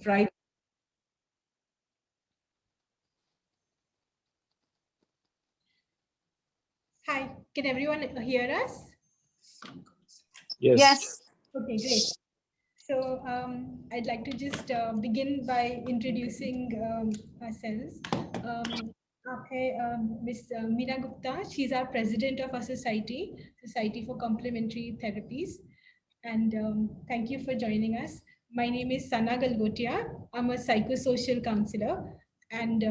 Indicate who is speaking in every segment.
Speaker 1: Friday.
Speaker 2: Hi, can everyone hear us?
Speaker 3: Yes.
Speaker 4: Yes.
Speaker 2: Okay, great. So I'd like to just begin by introducing ourselves. Miss Meena Gupta. She's our president of our society, Society for Complementary Therapies. And thank you for joining us. My name is Sana Galgotia. I'm a psychosocial counselor, and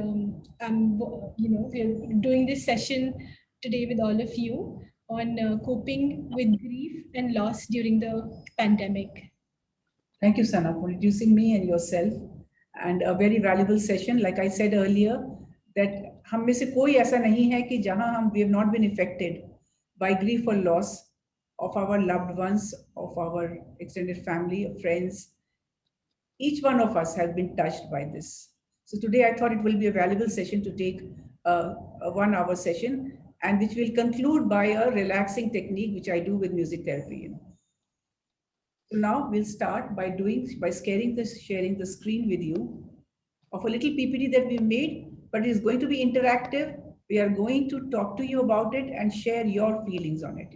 Speaker 2: we're doing this session today with all of you on coping with grief and loss during the pandemic.
Speaker 1: Thank you, Sana, for introducing me and yourself. And a very valuable session. Like I said earlier, that हम में से कोई ऐसा नहीं है कि जहां हम we have not been affected by grief or loss of our loved ones, of our extended family, friends. Each one of us has been touched by this. So today I thought it will be a valuable session to take a 1 hour session, and which will conclude by a relaxing technique which I do with music therapy. So now we'll start by sharing the screen with you of a little PPT that we made, but it's going to be interactive. We are going to talk to you about it and share your feelings on it.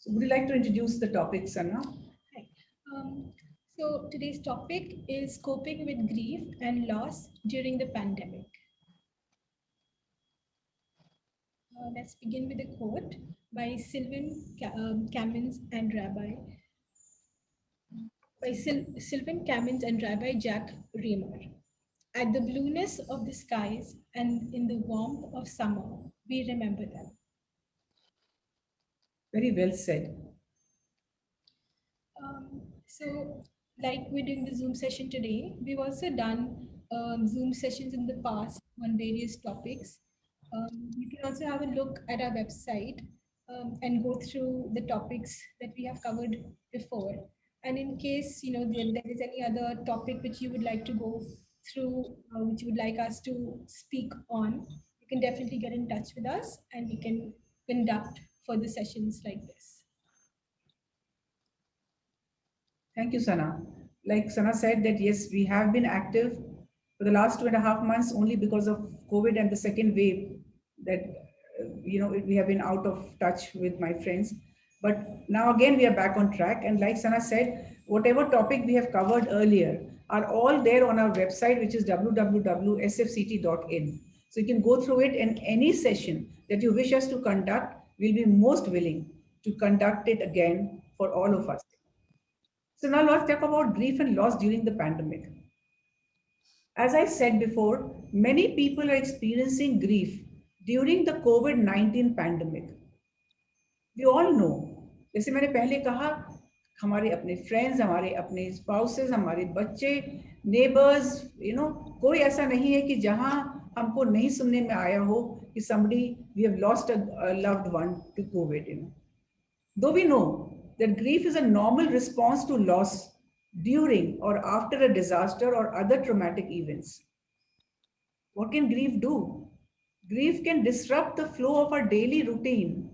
Speaker 1: So would you like to introduce the topic, Sana?
Speaker 2: Hi. So today's topic is coping with grief and loss during the pandemic. Let's begin with a quote by Kamins and Rabbi. By Sylvan Kamins and Rabbi Jack Raymer. At the blueness of the skies and in the warmth of summer, we remember them.
Speaker 1: Very well said.
Speaker 2: So, like we're doing the Zoom session today, we've also done Zoom sessions in the past on various topics. You can also have a look at our website and go through the topics that we have covered before. And in case there is any other topic which you would like to go through, which you would like us to speak on, you can definitely get in touch with us, and we can conduct further sessions like this.
Speaker 1: Thank you, Sana. Like Sana said that yes, we have been active for the last 2.5 months only because of COVID and the second wave that, we have been out of touch with my friends. But now again, we are back on track. And like Sana said, whatever topic we have covered earlier are all there on our website, which is www.sfct.in. So you can go through it, and any session that you wish us to conduct, we'll be most willing to conduct it again for all of us. So now let's talk about grief and loss during the pandemic. As I said before, many people are experiencing grief during the COVID-19 pandemic. We all know, जैसे मैंने पहले कहा, हमारे अपने friends, हमारे अपने spouses, हमारे बच्चे, neighbors, कोई ऐसा नहीं है कि जहां हमको नहीं सुनने में आया हो कि somebody, we have lost a loved one to COVID. Though we know that grief is a normal response to loss during or after a disaster or other traumatic events. What can grief do? Grief can disrupt the flow of our daily routine.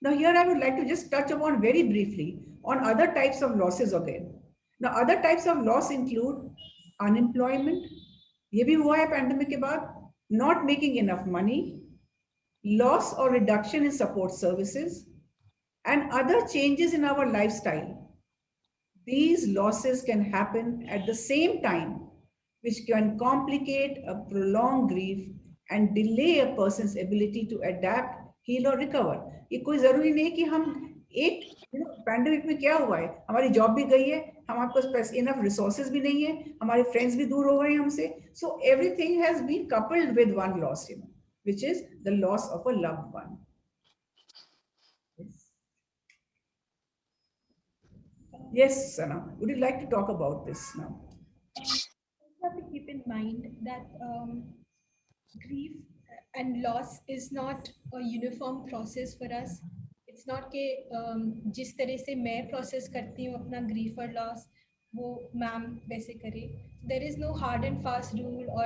Speaker 1: Now, here I would like to just touch upon very briefly on other types of losses again. Now, other types of loss include unemployment. ये भी हुआ है pandemic के बाद. Not making enough money, loss or reduction in support services, and other changes in our lifestyle. These losses can happen at the same time, which can complicate a prolonged grief and delay a person's ability to adapt, heal or recover. ये कोई जरूरी नहीं कि हम एक pandemic में क्या हुआ है, हमारी जॉब भी गई है, हमारे पास enough resources भी नहीं है, हमारे friends भी दूर हो गए हमसे. So everything has been coupled with one loss, which is the loss of a loved one. Yes, Sana, would you like to talk about this now?
Speaker 2: You have to keep in mind that grief and loss is not a uniform process for us. It's not कि जिस तरह से मैं process करती हूँ अपना grief और loss, वो मैम वैसे करे. There is no hard and fast rule or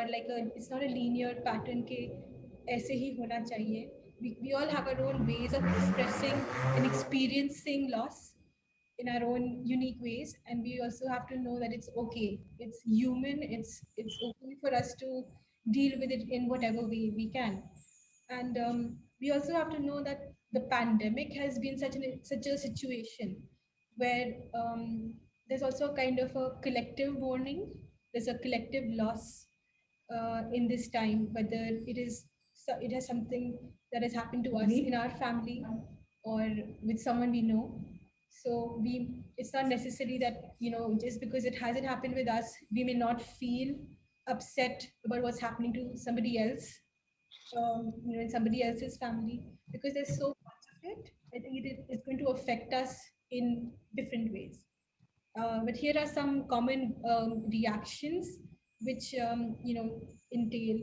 Speaker 2: it's not a linear pattern के ऐसे ही होना चाहिए. we all have our own ways of expressing and experiencing loss in our own unique ways, and we also have to know that it's okay, it's human, it's okay for us to deal with it in whatever way we can. And we also have to know that the pandemic has been such a situation where there's also a kind of a collective mourning, there's a collective loss in this time, whether it has something that has happened to us in our family or with someone we know. So it's not necessary that, just because it hasn't happened with us, we may not feel upset about what's happening to somebody else, in somebody else's family, because there's so much of it. I think it's going to affect us in different ways. But here are some common reactions which entail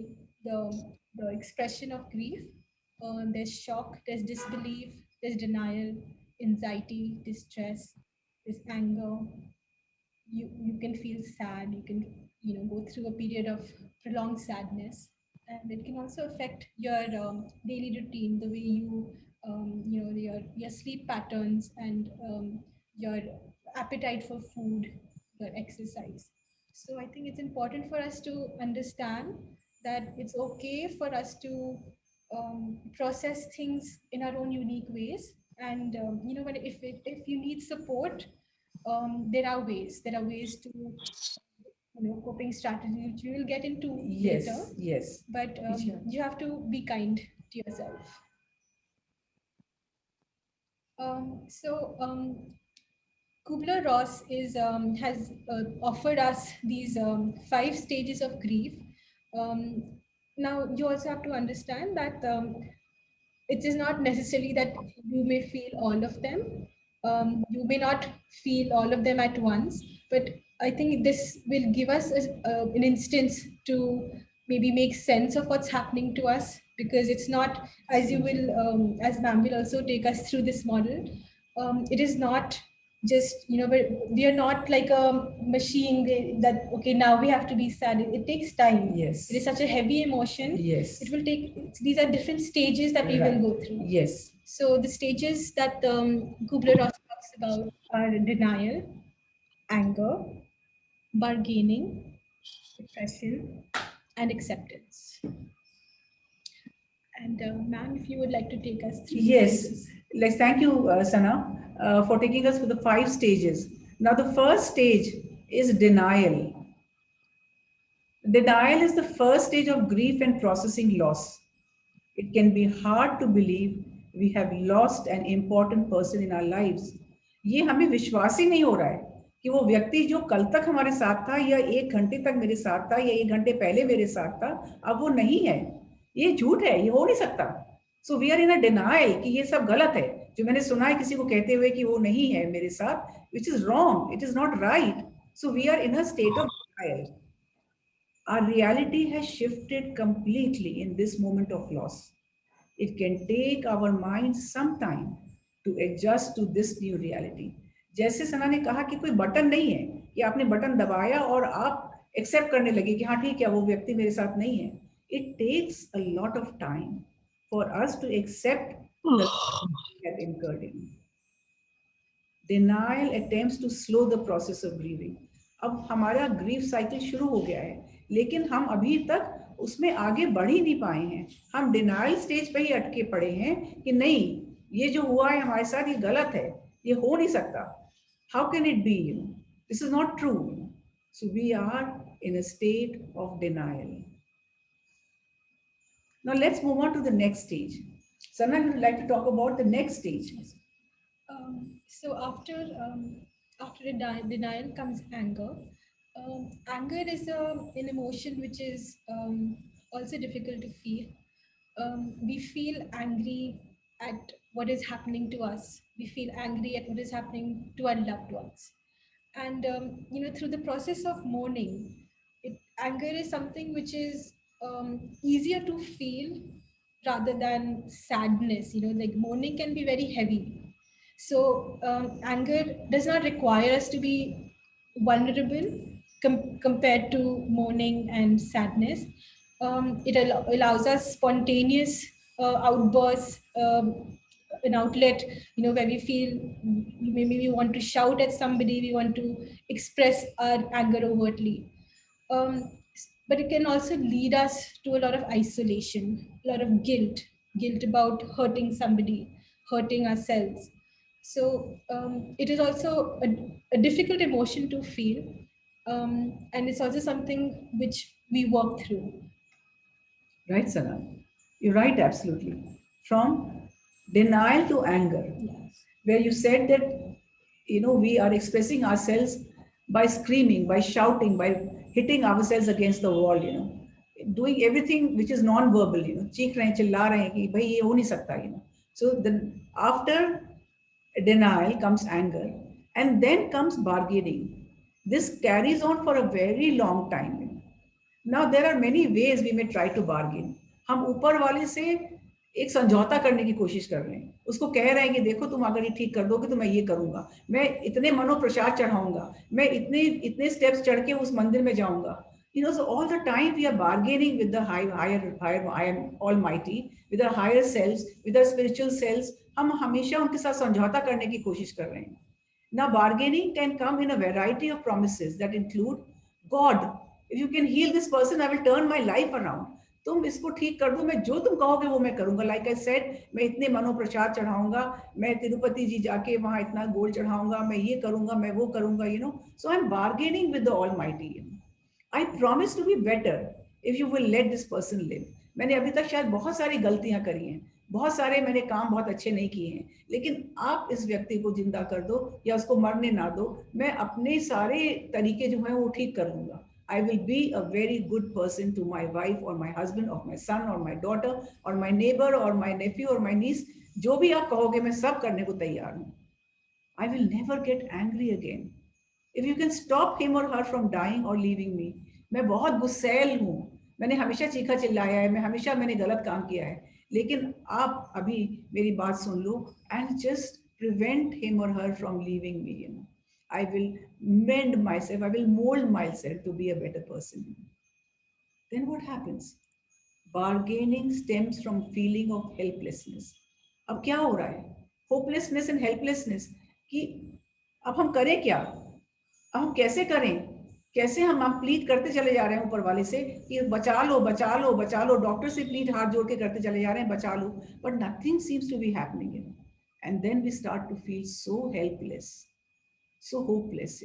Speaker 2: the expression of grief. There's shock, there's disbelief, there's denial, anxiety, distress, there's anger. You can feel sad. You can go through a period of prolonged sadness, and it can also affect your daily routine, the way your sleep patterns, and your appetite for food, your exercise. So I think it's important for us to understand that it's okay for us to process things in our own unique ways. And when if you need support, there are ways to coping strategies which we will get into later.
Speaker 1: Yes.
Speaker 2: But you have to be kind to yourself. So Kubler-Ross has offered us these 5 stages of grief. Um, Now you also have to understand that it is not necessarily that you may feel all of them. You may not feel all of them at once, but I think this will give us an instance to maybe make sense of what's happening to us, because it's not, as you will, as ma'am will also take us through this model. It is not just, we are not like a machine that, okay, now we have to be sad. It takes time.
Speaker 1: Yes.
Speaker 2: It is such a heavy emotion.
Speaker 1: Yes.
Speaker 2: It will take, these are different stages that we will go through.
Speaker 1: Yes.
Speaker 2: So the stages that Kubler-Ross talks about are denial, anger, bargaining, depression, and acceptance. And ma'am, if you would like to take us through the
Speaker 1: Yes.
Speaker 2: stages.
Speaker 1: Let's thank you, Sana, for taking us through the 5 stages. Now, the first stage is denial. Denial is the first stage of grief and processing loss. It can be hard to believe we have lost an important person in our lives. ये हमें विश्वास ही नहीं हो रहा है कि वो व्यक्ति जो कल तक हमारे साथ था या 1 घंटे तक मेरे साथ था या 1 घंटे पहले मेरे साथ था, अब वो नहीं है. ये झूठ है, ये हो नहीं सकता. So we are in a denial कि ये सब गलत है. जो मैंने सुना है किसी को कहते हुए कि वो नहीं है मेरे साथ, which is wrong, it is not right. So we are in a state of denial. Our reality has shifted completely in this moment of loss. It can take our minds some time to adjust to this new reality. जैसे सना ने कहा कि कोई button नहीं है कि आपने button दबाया और आप एक्सेप्ट करने लगे कि हाँ ठीक है, वो व्यक्ति मेरे साथ नहीं है. It takes a lot of time for us to accept the loss we have incurred in. Denial attempts to slow the process of grieving. अब हमारा ग्रीफ साइकिल शुरू हो गया है, लेकिन हम अभी तक उसमें आगे बढ़ ही नहीं पाए हैं. हम डिनाइल स्टेज पे ही अटके पड़े हैं कि नहीं, ये जो हुआ है हमारे साथ ये गलत है, ये हो नहीं सकता. How can it be? This is not true. So we are in a state of denial. Now let's move on to the next stage. Sana, would you like to talk about the next stage?
Speaker 2: So after denial comes anger. Anger is an emotion which is also difficult to feel. We feel angry at what is happening to us. We feel angry at what is happening to our loved ones. And through the process of mourning, anger is something which is easier to feel rather than sadness. Like mourning can be very heavy. So anger does not require us to be vulnerable compared to mourning and sadness. It allows us spontaneous outbursts, an outlet, where we feel maybe we want to shout at somebody, we want to express our anger overtly. um, but it can also lead us to a lot of isolation, a lot of guilt about hurting somebody, hurting ourselves. So it is also a difficult emotion to feel, and it's also something which we work through.
Speaker 1: Right, Sana? You're right, absolutely. From denial to anger,
Speaker 2: Yes.
Speaker 1: where you said that, we are expressing ourselves by screaming, by shouting, by hitting ourselves against the wall, doing everything which is non-verbal, चीख रहे हैं, चिल्ला रहे हैं कि भाई ये हो नहीं सकता, So then after denial comes anger, and then comes bargaining. This carries on for a very long time. Now there are many ways we may try to bargain. हम ऊपर वाले से एक समझौता करने की कोशिश कर रहे हैं, उसको कह रहे हैं कि देखो तुम अगर ये ठीक कर दोगे तो मैं ये करूंगा, मैं इतने मनोप्रसाद चढ़ाऊंगा, मैं इतने इतने स्टेप्स चढ़ के उस मंदिर में जाऊंगा. So all the time we are bargaining with the higher I am almighty, with our higher selves, with our spiritual selves. हम हमेशा उनके साथ समझौता करने की कोशिश कर रहे हैं. Now, bargaining can come in a variety of promises that include, God, if you can heal this person, I will turn my life around. तुम इसको ठीक कर दो, मैं जो तुम कहोगे वो मैं करूंगा. लाइक आई सेड, मैं इतने मनोप्रसाद चढ़ाऊंगा, मैं तिरुपति जी जाके वहां इतना गोल्ड चढ़ाऊंगा, मैं ये करूंगा, मैं वो करूंगा, so I am bargaining with the almighty. I promise to be better if you will let this person live. मैंने अभी तक शायद बहुत सारी गलतियां करी हैं, बहुत सारे मैंने काम बहुत अच्छे नहीं किए हैं, लेकिन आप इस व्यक्ति को जिंदा कर दो या उसको मरने ना दो, मैं अपने सारे तरीके जो हैं वो ठीक कर लूंगा. I will be a very good person to my wife or my husband or my son or my daughter or my neighbor or my nephew or my niece. जो भी आप कहोगे मैं सब करने को तैयार हूँ. I will never get angry again. If you can stop him or her from dying or leaving me. मैं बहुत गुस्सैल हूँ, मैंने हमेशा चीखा चिल्लाया है, मैंने गलत काम किया है, लेकिन आप अभी मेरी बात सुन लो and just prevent him or her from leaving me. I will mend myself, I will mold myself to be a better person. Then what happens? Bargaining stems from feeling of helplessness. अब क्या हो रहा है? Hopelessness and helplessness कि अब हम करें क्या? अब हम कैसे करें? कैसे हम प्लीड करते चले जा रहे हैं ऊपर वाले से कि बचा लो, बचा लो, बचा लो. डॉक्टर से प्लीड हाथ जोड़ के करते चले जा रहे हैं, बचा लो. But nothing seems to be happening. And then we start to feel so helpless, so hopeless.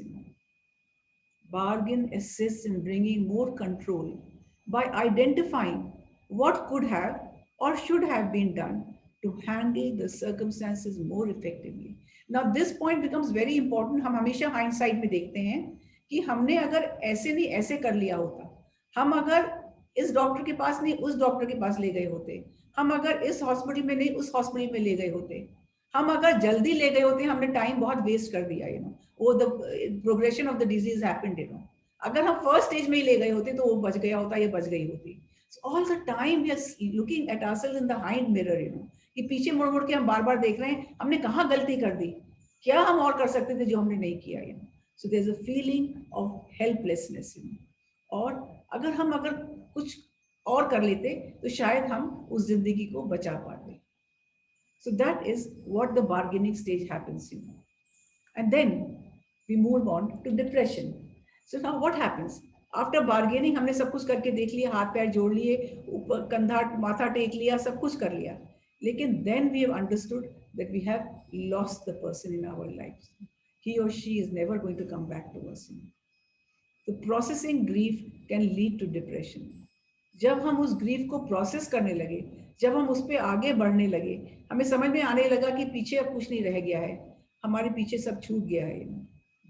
Speaker 1: Bargain assists in bringing more control by identifying what could have or should have been done to handle the circumstances more effectively. Now, this point becomes very important. हम हमेशा hindsight में देखते हैं कि हमने अगर ऐसे नहीं ऐसे कर लिया होता, हम अगर इस डॉक्टर के पास नहीं उस डॉक्टर के पास ले गए होते, हम अगर इस हॉस्पिटल में नहीं उस हॉस्पिटल में ले गए होते, हम अगर जल्दी ले गए होते, हमने टाइम बहुत वेस्ट कर दिया. वो the progression of the disease happened. अगर हम फर्स्ट स्टेज में ही ले गए होते तो वो बच गया होता, ये बच गई होती. All the time we are looking at ourselves in the hind mirror. कि पीछे मुड़ मुड़ के हम बार बार देख रहे हैं हमने कहाँ गलती कर दी, क्या हम और कर सकते थे जो हमने नहीं किया. So there is a feeling of helplessness. और अगर कुछ और कर लेते तो शायद हम उस जिंदगी को बचा पाते. So that is what the bargaining stage happens. And then we move on to depression. So now what happens? After bargaining हमने सब कुछ करके देख लिया, हाथ पैर जोड़ लिए, ऊपर कंधा माथा टेक लिया, सब कुछ कर लिया, लेकिन then we have understood that we have lost the person in our lives. He or she is never going to come back to us. The processing grief can lead to depression. जब हम उस grief को process करने लगे, जब हम उस पर आगे बढ़ने लगे, हमें समझ में आने लगा कि पीछे अब कुछ नहीं रह गया है, हमारे पीछे सब छूट गया है,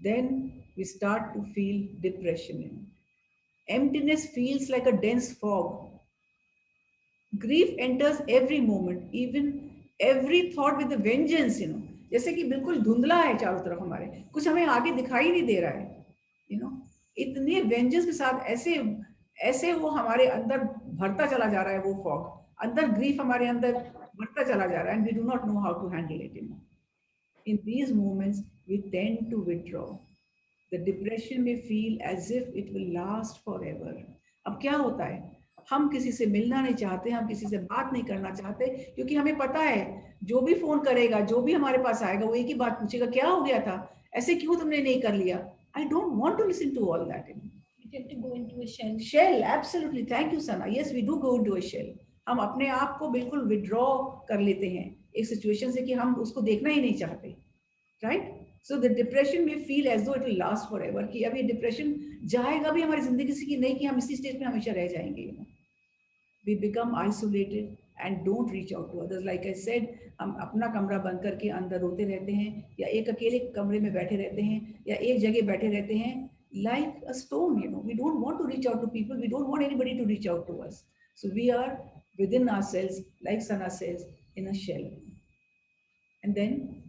Speaker 1: then we start to feel depression. Emptiness feels like a dense fog. Grief enters every moment, even every thought with a vengeance. जैसे कि बिल्कुल धुंधला है चारों तरफ, हमारे कुछ हमें आगे दिखाई नहीं दे रहा है. इतने वेंजेंस के साथ ऐसे ऐसे वो हमारे अंदर भरता चला जा रहा है, वो फॉग अंदर, ग्रीफ हमारे अंदर भरता चला जा रहा है, and we do not know how to handle it. In these moments we tend to withdraw. The depression में feel as if it will last forever. अब क्या होता है, हम किसी से मिलना नहीं चाहते, हम किसी से बात नहीं करना चाहते, क्योंकि हमें पता है जो भी फोन करेगा, जो भी हमारे पास आएगा, वो एक ही बात पूछेगा, क्या हो गया था, ऐसे क्यों तुमने नहीं कर लिया. I don't want to listen to all that.
Speaker 2: We tend to go into a shell.
Speaker 1: Shell, absolutely, thank you Sana. Yes, we do go into a shell. हम अपने आप को बिल्कुल विड्रॉ कर लेते हैं एक सिचुएशन से, कि हम उसको देखना ही नहीं चाहते. राइट. सो द डिप्रेशन में फील एज दो it will last for ever, कि अब ये डिप्रेशन जाएगा भी हमारी जिंदगी से, कि नहीं, कि हम इसी स्टेज में हमेशा रह जाएंगे. We become isolated and don't reach out to others. Like I said, हम अपना कमरा बंद करके अंदर रोते रहते हैं, या एक अकेले कमरे में बैठे रहते हैं, या एक जगह बैठे रहते हैं, like a stone. We don't want to reach out to people. We don't want anybody to reach out to us. So we are within ourselves, like Sana says, in a shell. And then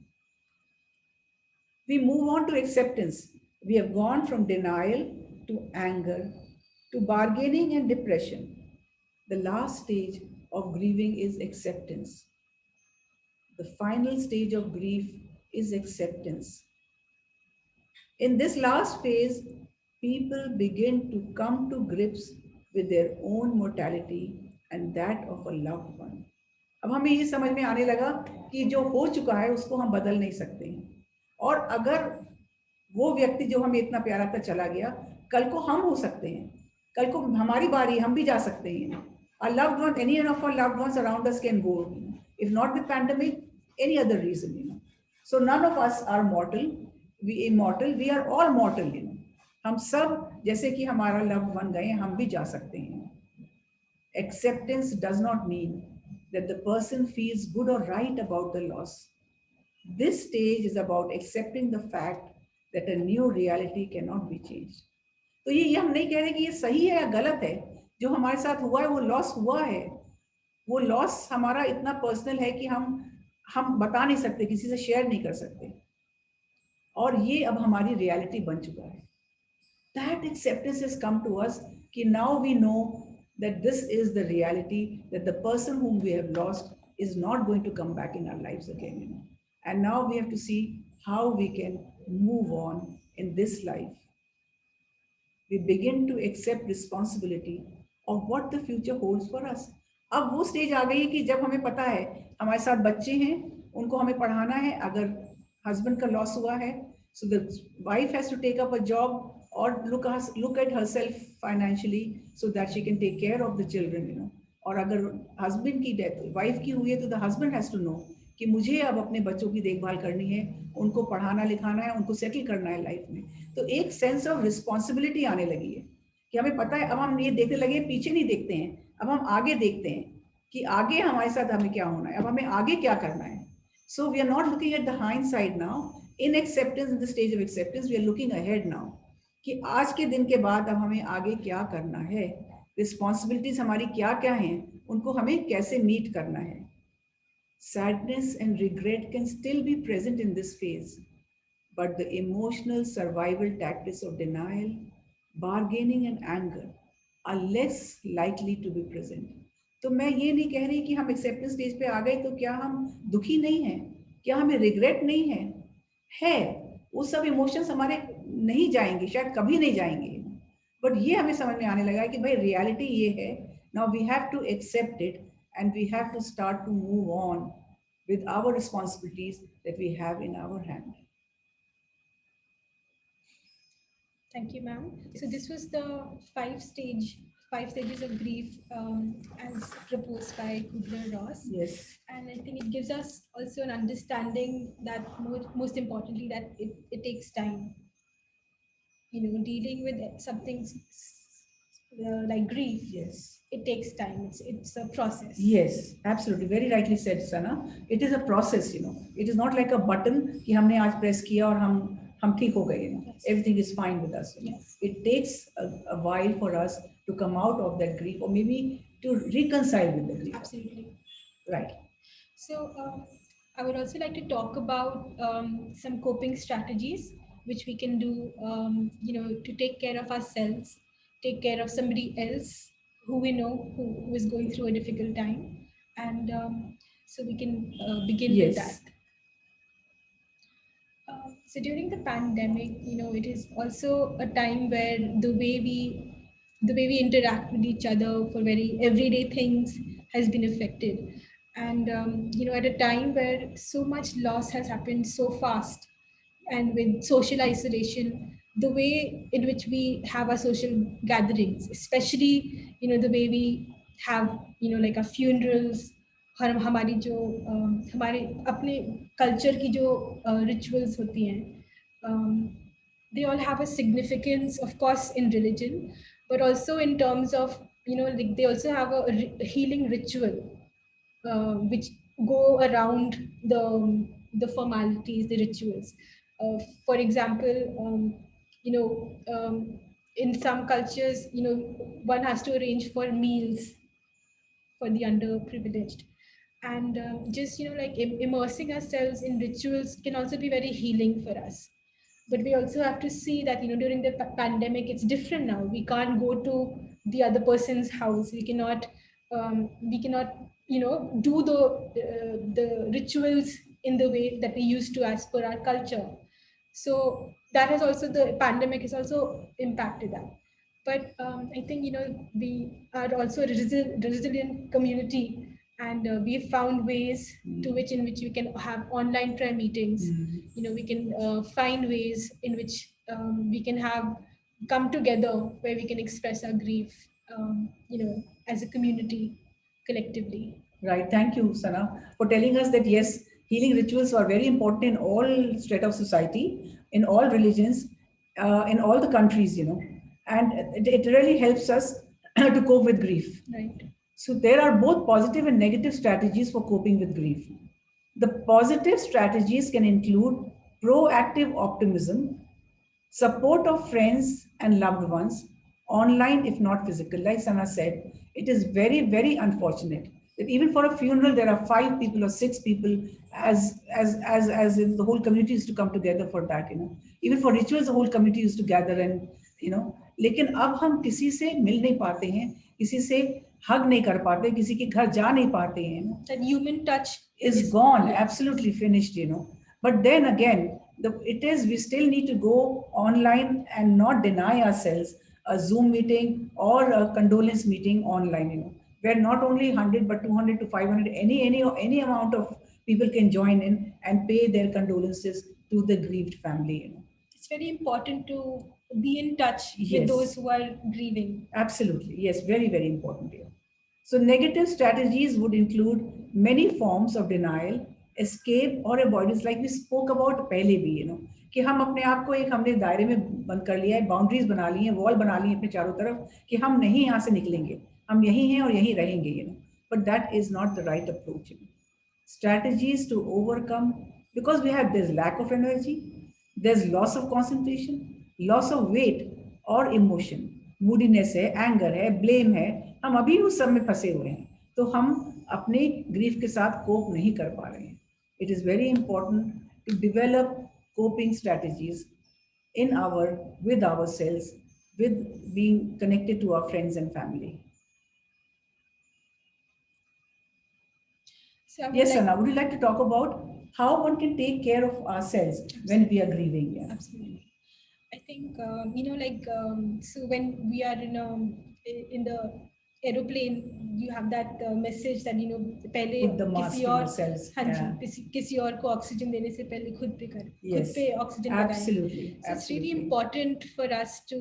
Speaker 1: we move on to acceptance. We have gone from denial to anger to bargaining and depression. The last stage of grieving is acceptance. The final stage of grief is acceptance. In this last phase, people begin to come to grips with their own mortality and that of a loved one. अब हमें ये समझ में आने लगा कि जो हो चुका है उसको हम बदल नहीं सकते हैं, और अगर वो व्यक्ति जो हमें इतना प्यारा था चला गया, कल को हम हो सकते हैं, कल को हमारी बारी, हम भी जा सकते हैं. Our loved one, any of our loved ones around us can go. If not with pandemic, any other reason. So none of us are mortal. We immortal. We are all mortal. हम सब जैसे कि हमारा loved one गए, हम भी जा सकते हैं. Acceptance does not mean that the person feels good or right about the loss. This stage is about accepting the fact that a new reality cannot be changed. तो ये हम नहीं कह रहे कि ये सही है या गलत है, जो हमारे साथ हुआ है वो लॉस हुआ है. वो लॉस हमारा इतना पर्सनल है कि हम बता नहीं सकते, किसी से शेयर नहीं कर सकते, और ये अब हमारी रियलिटी बन चुका है. That acceptance has come to us, कि now we know that this is the reality, that the person whom we have lost is not going to come back in our lives again. And now we have to see how we can move on in this life. We begin to accept responsibility of what the future holds for us. अब वो stage आ गई है कि जब हमें पता है हमारे साथ बच्चे हैं, उनको हमें पढ़ाना है. अगर हस्बैंड का लॉस हुआ है, so the wife has to take up a job or look at herself financially so that she can take care of the children. और अगर हस्बैंड की डेथ, वाइफ की हुई है, तो the husband has to know कि मुझे अब अपने बच्चों की देखभाल करनी है, उनको पढ़ाना लिखाना है, उनको सेटल करना है लाइफ में. तो एक सेंस ऑफ रिस्पॉन्सिबिलिटी आने लगी है कि हमें पता है, अब हम ये देखने लगे, पीछे नहीं देखते हैं, अब हम आगे देखते हैं कि आगे हमारे साथ हमें क्या होना है, अब हमें आगे क्या करना है. So we are not looking at the hindsight now. In acceptance, in the stage of acceptance, we are looking ahead now, कि आज के दिन के बाद अब हमें आगे क्या करना है, रिस्पॉन्सिबिलिटीज हमारी क्या क्या हैं, उनको हमें कैसे मीट करना है. Sadness and regret can still be present in this phase, but the emotional survival tactics of denial, bargaining and anger are less likely to be present. तो मैं ये नहीं कह रही कि हम एक्सेप्टेंस स्टेज पे आ गए तो क्या हम दुखी नहीं हैं, क्या हमें रिग्रेट नहीं है. वो सब इमोशंस हमारे नहीं जाएंगे, शायद कभी नहीं जाएंगे, बट ये हमें समझ में आने लगा है कि भाई रियलिटी ये है. Now we have to accept it and we have to start to move on with our responsibilities that we have in our hand.
Speaker 2: Thank you, ma'am. So this was the five stages of grief, as proposed by Kubler-Ross.
Speaker 1: Yes.
Speaker 2: And I think it gives us also an understanding that most importantly that it takes time. Dealing with something like grief.
Speaker 1: Yes.
Speaker 2: It takes time. It's a process.
Speaker 1: Yes, absolutely. Very rightly said, Sana. It is a process. It is not like a button कि हमने आज press किया और हम ठीक हो गए.
Speaker 2: Yes.
Speaker 1: Everything is fine with us.
Speaker 2: Yes.
Speaker 1: It takes a while for us to come out of that grief, or maybe to reconcile with the grief.
Speaker 2: Absolutely.
Speaker 1: Right.
Speaker 2: So I would also like to talk about some coping strategies which we can do, to take care of ourselves, take care of somebody else who we know who is going through a difficult time, and so we can begin
Speaker 1: Yes.
Speaker 2: with that. So during the pandemic, it is also a time where the way we the way we interact with each other for very everyday things has been affected. And at a time where so much loss has happened so fast, and with social isolation, the way in which we have our social gatherings, especially the way we have like our funerals, हमारी जो हमारे अपने culture की जो rituals होती हैं, they all have a significance, of course, in religion, but also in terms of like they also have a healing ritual, which go around the formalities, the rituals. For example, in some cultures, one has to arrange for meals for the underprivileged. And just like immersing ourselves in rituals can also be very healing for us. But we also have to see that during the pandemic it's different now. We can't go to the other person's house. We cannot do the rituals in the way that we used to as per our culture. So that has also, the pandemic has also impacted that. But I think we are also a resilient community, and we've found ways to which in which we can have online prayer meetings. We can find ways in which we can have come together where we can express our grief, as a community, collectively.
Speaker 1: Right. Thank you, Sana, for telling us that yes, healing rituals are very important in all strata of society, in all religions, in all the countries, and it really helps us to cope with grief.
Speaker 2: Right.
Speaker 1: So there are both positive and negative strategies for coping with grief. The positive strategies can include proactive optimism, support of friends and loved ones, online if not physical. Like Sana said, it is very, very unfortunate that even for a funeral there are 5 people or 6 people, as in the whole community used to come together for that. Even for rituals the whole community used to gather, and लेकिन अब हम किसी से मिल नहीं पाते हैं, किसी से हग नहीं कर पाते, किसी के घर जा नहीं पाते हैं.
Speaker 2: That human touch
Speaker 1: is gone, absolutely finished. But then again, we still need to go online and not deny ourselves a Zoom meeting or a condolence meeting online, where not only 100 but 200 to 500, any amount of people can join in and pay their condolences to the grieved family.
Speaker 2: It's very important to be in touch with
Speaker 1: Yes.
Speaker 2: those who are grieving.
Speaker 1: Absolutely. Yes, very, very important here. So negative strategies would include many forms of denial, escape or avoidance, like we spoke about पहले भी, कि हम अपने आप को हमने दायरे में बंद कर लिया है, बाउंड्रीज बना ली हैं, वॉल बना ली है अपने चारों तरफ कि हम नहीं यहाँ से निकलेंगे, हम यहीं हैं और यहीं रहेंगे. But that is not the right approach. Strategies to overcome, because there's lack of energy, there's loss of concentration, loss of weight और इमोशन, मूडीनेस है, एंगर है, ब्लेम है, हम अभी उस सब में फंसे हुए हैं, तो हम अपने ग्रीफ के साथ कोप नहीं कर पा रहे हैं. It is very important to develop coping strategies with ourselves, with being connected to our friends and family. So yes, Anna, would you like to talk about how one can take care of ourselves when we are grieving? Yeah.
Speaker 2: Absolutely. I think so when we are in the aeroplane, you have that message that पहले
Speaker 1: Put the mask on yourselves.
Speaker 2: हाँ जी, किसी और को oxygen देने से पहले खुद पे कर,
Speaker 1: Yes.
Speaker 2: खुद पे ऑक्सीजन लगाएं.
Speaker 1: Absolutely.
Speaker 2: So it's really important for us to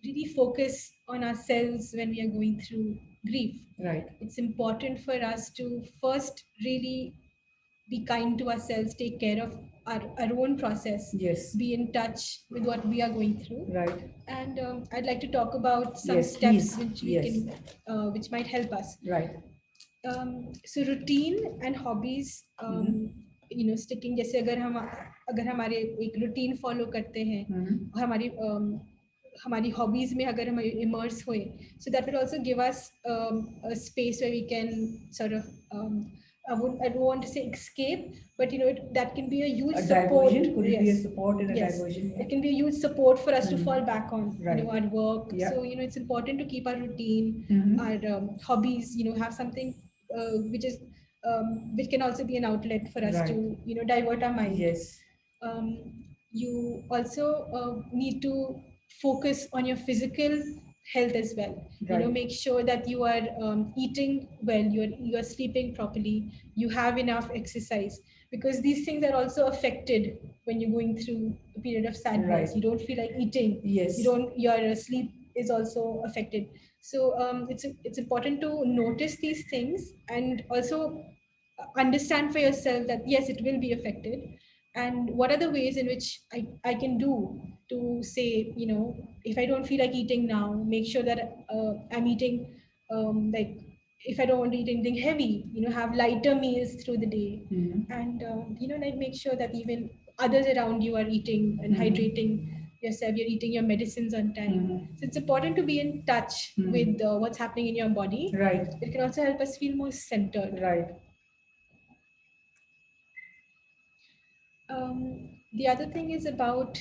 Speaker 2: really focus on ourselves when we are going through grief.
Speaker 1: Right.
Speaker 2: It's important for us to first really be kind to ourselves, take care of our own process.
Speaker 1: Yes.
Speaker 2: Be in touch with what we are going through.
Speaker 1: Right.
Speaker 2: And I'd like to talk about some
Speaker 1: Yes,
Speaker 2: steps
Speaker 1: please.
Speaker 2: which we
Speaker 1: Yes.
Speaker 2: can, which might help us.
Speaker 1: Right.
Speaker 2: So routine and hobbies, sticking, जैसे अगर हमारे एक routine follow करते हैं, और हमारी hobbies में अगर हम immerse हुए, so that will also give us a space where we can sort of I don't want to say escape, but that can be a huge support.
Speaker 1: Diversion? Could it
Speaker 2: Yes.
Speaker 1: be a support in a
Speaker 2: Yes.
Speaker 1: diversion? Yeah.
Speaker 2: It can be a huge support for us to fall back on,
Speaker 1: Right.
Speaker 2: our work.
Speaker 1: Yeah.
Speaker 2: So it's important to keep our routine, our hobbies. Have something which is which can also be an outlet for us
Speaker 1: Right.
Speaker 2: to divert our mind.
Speaker 1: Yes.
Speaker 2: You also need to focus on your physical health as well. You know,
Speaker 1: Right.
Speaker 2: make sure that you are eating well, you're sleeping properly, you have enough exercise, because these things are also affected when you're going through a period of sadness.
Speaker 1: Right.
Speaker 2: You don't feel like eating.
Speaker 1: Yes.
Speaker 2: You don't. Your sleep is also affected. So it's important to notice these things, and also understand for yourself that yes, it will be affected, and what are the ways in which I can do to say, you know, if I don't feel like eating now, make sure that I'm eating, like, if I don't want to eat anything heavy, you know, have lighter meals through the day. And you know, like, make sure that even others around you are eating and hydrating yourself, you're eating your medicines on time. So it's important to be in touch with what's happening in your body.
Speaker 1: Right.
Speaker 2: It can also help us feel more centered.
Speaker 1: Right.
Speaker 2: The other thing is about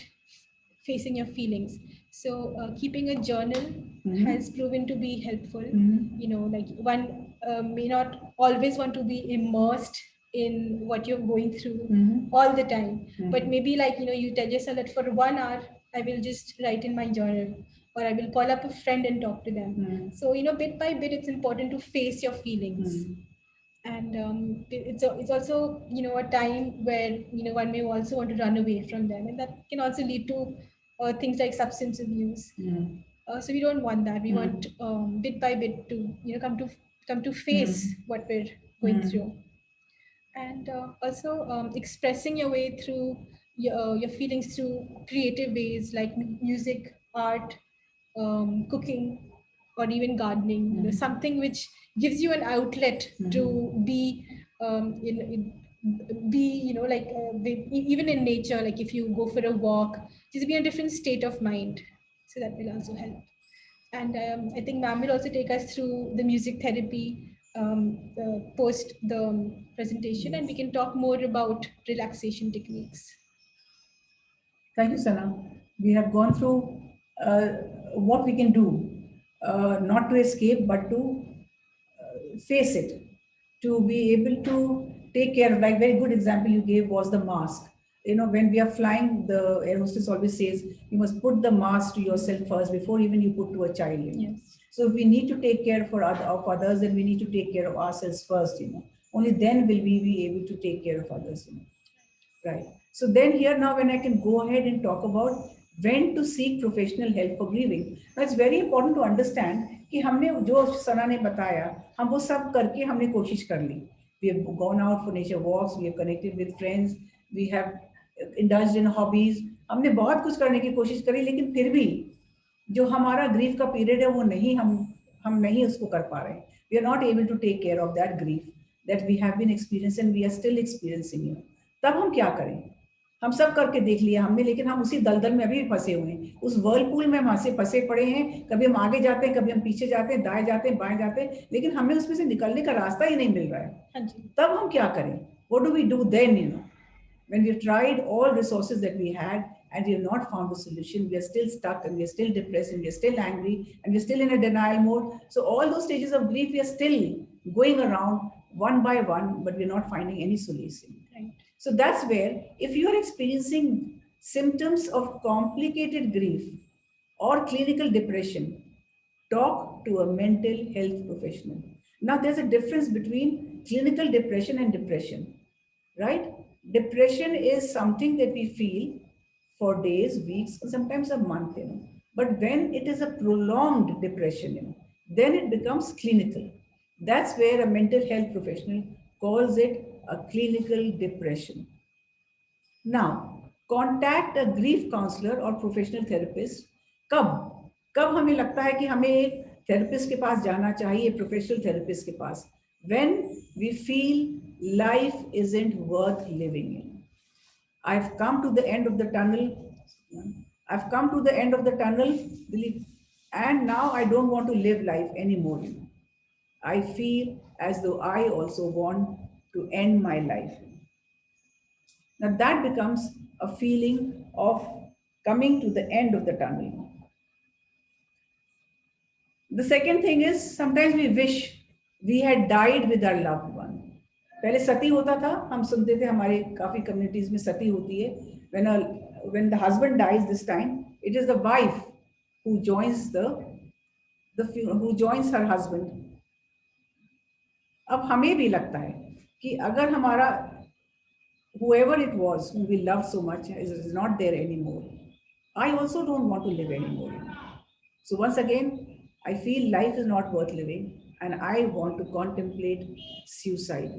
Speaker 2: facing your feelings. So, keeping a journal has proven to be helpful. You know, like, one may not always want to be immersed in what you're going through all the time, but maybe, like, you know, you tell yourself that for 1 hour, I will just write in my journal, or I will call up a friend and talk to them. So, you know, bit by bit, it's important to face your feelings. And it's also, you know, a time where, you know, one may also want to run away from them, and that can also lead to things like substance abuse. So we don't want that. We want, bit by bit, to, you know, come to face what we're going through. And also, expressing your way through your feelings through creative ways, like music, art, cooking, or even gardening. You know, something which gives you an outlet to be, be, you know, like, even in nature, like if you go for a walk, just be in a different state of mind. So that will also help. And I think ma'am will also take us through the music therapy, post the presentation, and we can talk more about relaxation techniques.
Speaker 1: Thank you, Sana. We have gone through uh, what we can do, not to escape, but to face it, to be able to take care of. Like, very good example you gave was the mask. You know, when we are flying, the air hostess always says you must put the mask to yourself first before even you put to a child. You know?
Speaker 2: Yes.
Speaker 1: So if we need to take care of others, then we need to take care of ourselves first. You know, only then will we be able to take care of others. You know? Right. So then here now when I can go ahead and talk about when to seek professional help for grieving. Now it's very important to understand कि हमने जो सना ने बताया हम वो सब करके हमने कोशिश कर ली. We have gone out for nature walks, we have connected with friends, we have indulged in hobbies. हमने बहुत कुछ करने की कोशिश करी लेकिन फिर भी जो हमारा ग्रीफ का पीरियड है वो नहीं हम नहीं उसको कर पा रहे हैं. We are not able to take care of that grief that we have been experiencing and we are still experiencing. तब हम क्या करें? हम सब करके देख लिया हमने, लेकिन हम उसी दलदल में अभी भी फंसे हुए हैं, उस वर्लपूल में हम ऐसे फंसे पड़े हैं. कभी हम आगे जाते हैं, कभी हम पीछे जाते हैं, दाएं जाते हैं, बाएं जाते हैं, लेकिन हमें उसमें से निकलने का रास्ता ही नहीं मिल रहा है. तब हम क्या करें? What do we do then? You know, when we've tried all resources that we had and we have not found a solution, we are still stuck and we are still depressed and we are still angry and we are still in a denial mode. So all those stages of grief, we are still going around one by one, but we're not finding any solution.
Speaker 2: Right.
Speaker 1: So that's where, if you are experiencing symptoms of complicated grief or clinical depression, talk to a mental health professional. Now, there's a difference between clinical depression and depression, right? Depression is something that we feel for days, weeks, sometimes a month, you know. But when it is a prolonged depression, you know, then it becomes clinical. That's where a mental health professional calls it a clinical depression. Now, contact a grief counselor or professional therapist. कब कब हमें लगता है कि हमें एक therapist के पास जाना चाहिए, प्रोफेशनल थेरेपिस्ट के पास? When we feel life isn't worth living in. I've come to the end of the tunnel. I've come to the end of the tunnel, and now I don't want to live life anymore. I feel as though I also want to end my life. Now that becomes a feeling of coming to the end of the tunnel. The second thing is sometimes we wish we had died with our loved one. पहले सती होता था, हम सुनते थे, हमारे काफी communities में सती होती है. When the husband dies, this time it is the wife who joins the who joins her husband. अब हमें भी लगता है कि अगर हमारा whoever it was whom we loved so much is not there anymore, I also don't want to live anymore. So once again, I feel life is not worth living, and I want to contemplate suicide.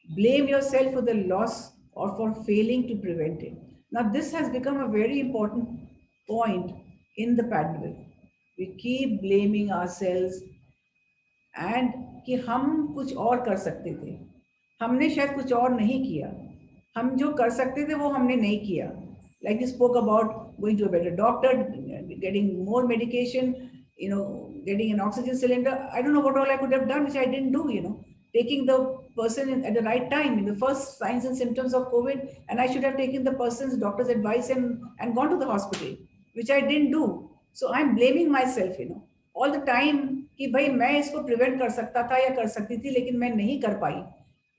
Speaker 1: Blame yourself for the loss or for failing to prevent it. Now, this has become a very important point in the pandemic. We keep blaming ourselves and कि हम कुछ और कर सकते थे, हमने शायद कुछ और नहीं किया, हम जो कर सकते थे वो हमने नहीं किया. Like you spoke about going to a better doctor, getting more medication, getting an oxygen cylinder. I don't know what all I could have done, which I didn't do. Taking the person at the right time in the first signs and symptoms of COVID, and I should have taken the person's doctor's advice and gone to the hospital, which I didn't do. So I'm blaming myself, all the time कि भाई मैं इसको prevent कर सकता था या कर सकती थी लेकिन मैं नहीं कर पाई.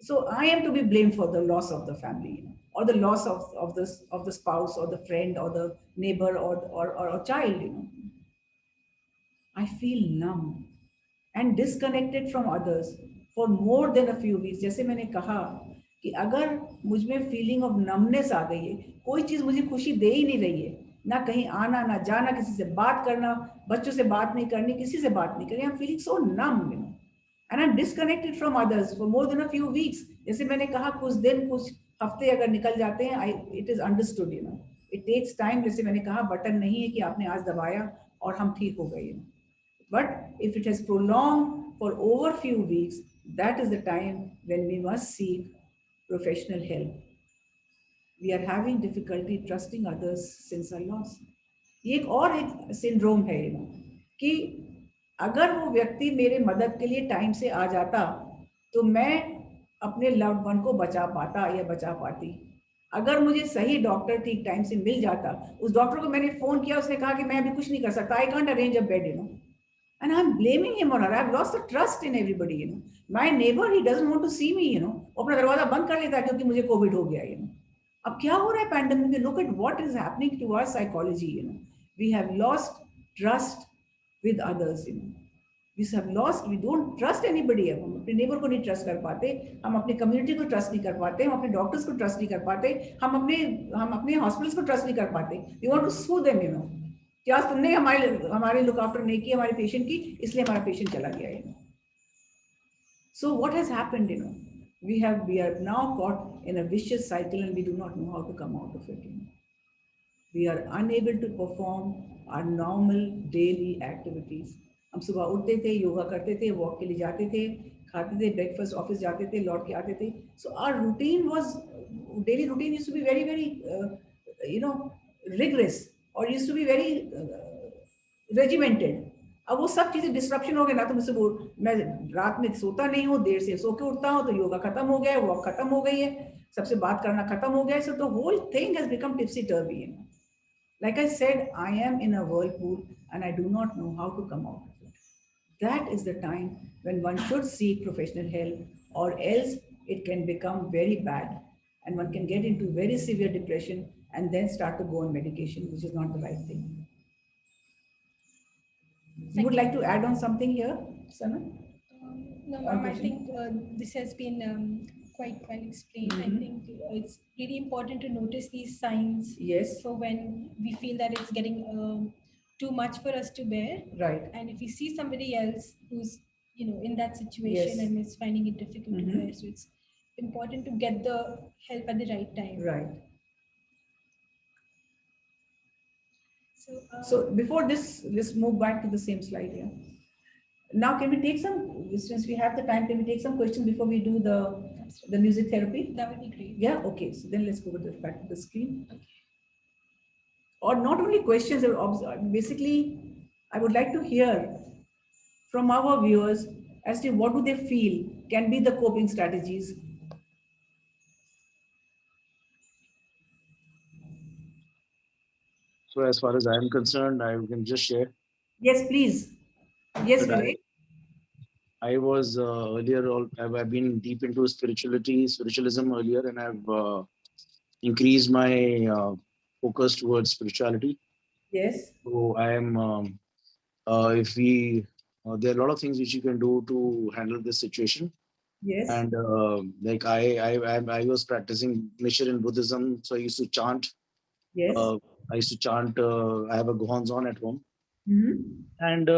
Speaker 1: So I am to be blamed for the loss of the family, or the loss of the spouse or the friend or the neighbor or a child. I feel numb and disconnected from others for more than a few weeks. जैसे मैंने कहा कि अगर मुझ में feeling of numbness आ गई है, कोई चीज़ मुझे खुशी दे ही नहीं रही है, ना कहीं आना ना जाना, किसी से बात करना, बच्चों से बात नहीं करनी, किसी से बात नहीं करनी. I am feeling so numb. And I am disconnected from others for more than a few weeks. जैसे मैंने कहा कुछ दिन कुछ हफ्ते अगर निकल जाते हैं, it is understood. It takes time. जैसे मैंने कहा बटन नहीं है कि आपने आज दबाया और हम ठीक हो गए. But if it has prolonged for over few weeks, that is the time when we must seek professional help. We are having difficulty trusting others since our loss. ये एक सिंड्रोम है कि अगर वो व्यक्ति मेरे मदद के लिए टाइम से आ जाता तो मैं अपने लव्ड वन को बचा पाता या बचा पाती. अगर मुझे सही डॉक्टर ठीक टाइम से मिल जाता, उस डॉक्टर को मैंने फोन किया, उसने कहा कि मैं अभी कुछ नहीं कर सकता, I can't arrange a bed. And I'm blaming him or her. I've lost the trust in everybody. My neighbor, he doesn't want to see me. वो अपना दरवाजा बंद कर लेता है क्योंकि मुझे कोविड हो गया. अब क्या हो रहा है पैंडेमिक में? Look at what is happening to our psychology. We have lost trust with others. We have lost. We don't trust anybody. हम अपने नेबर को नहीं ट्रस्ट कर पाते, हम अपने कम्युनिटी को ट्रस्ट नहीं कर पाते, हम अपने डॉक्टर्स को ट्रस्ट नहीं कर पाते, हम अपने हॉस्पिटल्स को ट्रस्ट नहीं कर पाते. We want to sue them. कि आज तुमने हमारे लुक आफ्टर नहीं की, हमारे पेशेंट की, इसलिए हमारा पेशेंट चला गया. So what has happened? We are now caught in a vicious cycle and we do not know how to come out of it. We are unable to perform our normal daily activities. हम सुबह उठते थे, योगा करते थे, walk के लिए जाते थे, खाते थे, ब्रेकफास्ट, ऑफिस जाते थे, लौट के आते थे. So our daily routine used to be very, very, rigorous, or used to be very regimented. अब वो सब चीजें डिस्ट्रप्शन हो गए ना. तो मैं रात में सोता नहीं हूँ, देर से सो के उठता हूँ, तो योगा खत्म हो गया है, वॉक खत्म हो गई है, सबसे बात करना खत्म हो गया है. So the whole thing has become tipsy turvy. Like I said, I am in a whirlpool and I do not know how to come out of it. That is the time when one should seek professional help, or else it can become very bad and one can get into very severe depression and then start to go on medication, which is not the right thing. You would like to add on something here, Sana?
Speaker 2: No, ma'am, I think this has been quite well explained. I think it's really important to notice these signs.
Speaker 1: Yes.
Speaker 2: So when we feel that it's getting too much for us to bear,
Speaker 1: Right.
Speaker 2: and if we see somebody else who's in that situation,
Speaker 1: Yes.
Speaker 2: and is finding it difficult to bear, so it's important to get the help at the right time.
Speaker 1: Right.
Speaker 2: So,
Speaker 1: So before this, let's move back to the same slide here. Now, can we take since we have the time, can we take some questions before we do the music therapy?
Speaker 2: That would be great.
Speaker 1: Yeah, okay. So then let's go back to the screen. Okay. Or not only questions, basically, I would like to hear from our viewers as to what do they feel can be the coping strategies.
Speaker 3: So as far as I am concerned, I can just share.
Speaker 1: Yes, please. Yes, Vivek.
Speaker 3: I was earlier, I've been deep into spiritualism earlier, and I've increased my focus towards spirituality.
Speaker 1: Yes.
Speaker 3: So I am if we there are a lot of things which you can do to handle this situation.
Speaker 1: Yes.
Speaker 3: And like I was practicing Nichiren in Buddhism, so I used to chant.
Speaker 1: Yes.
Speaker 3: Uh, I used to chant. I have a Gohonzon at home,
Speaker 1: Mm-hmm.
Speaker 3: and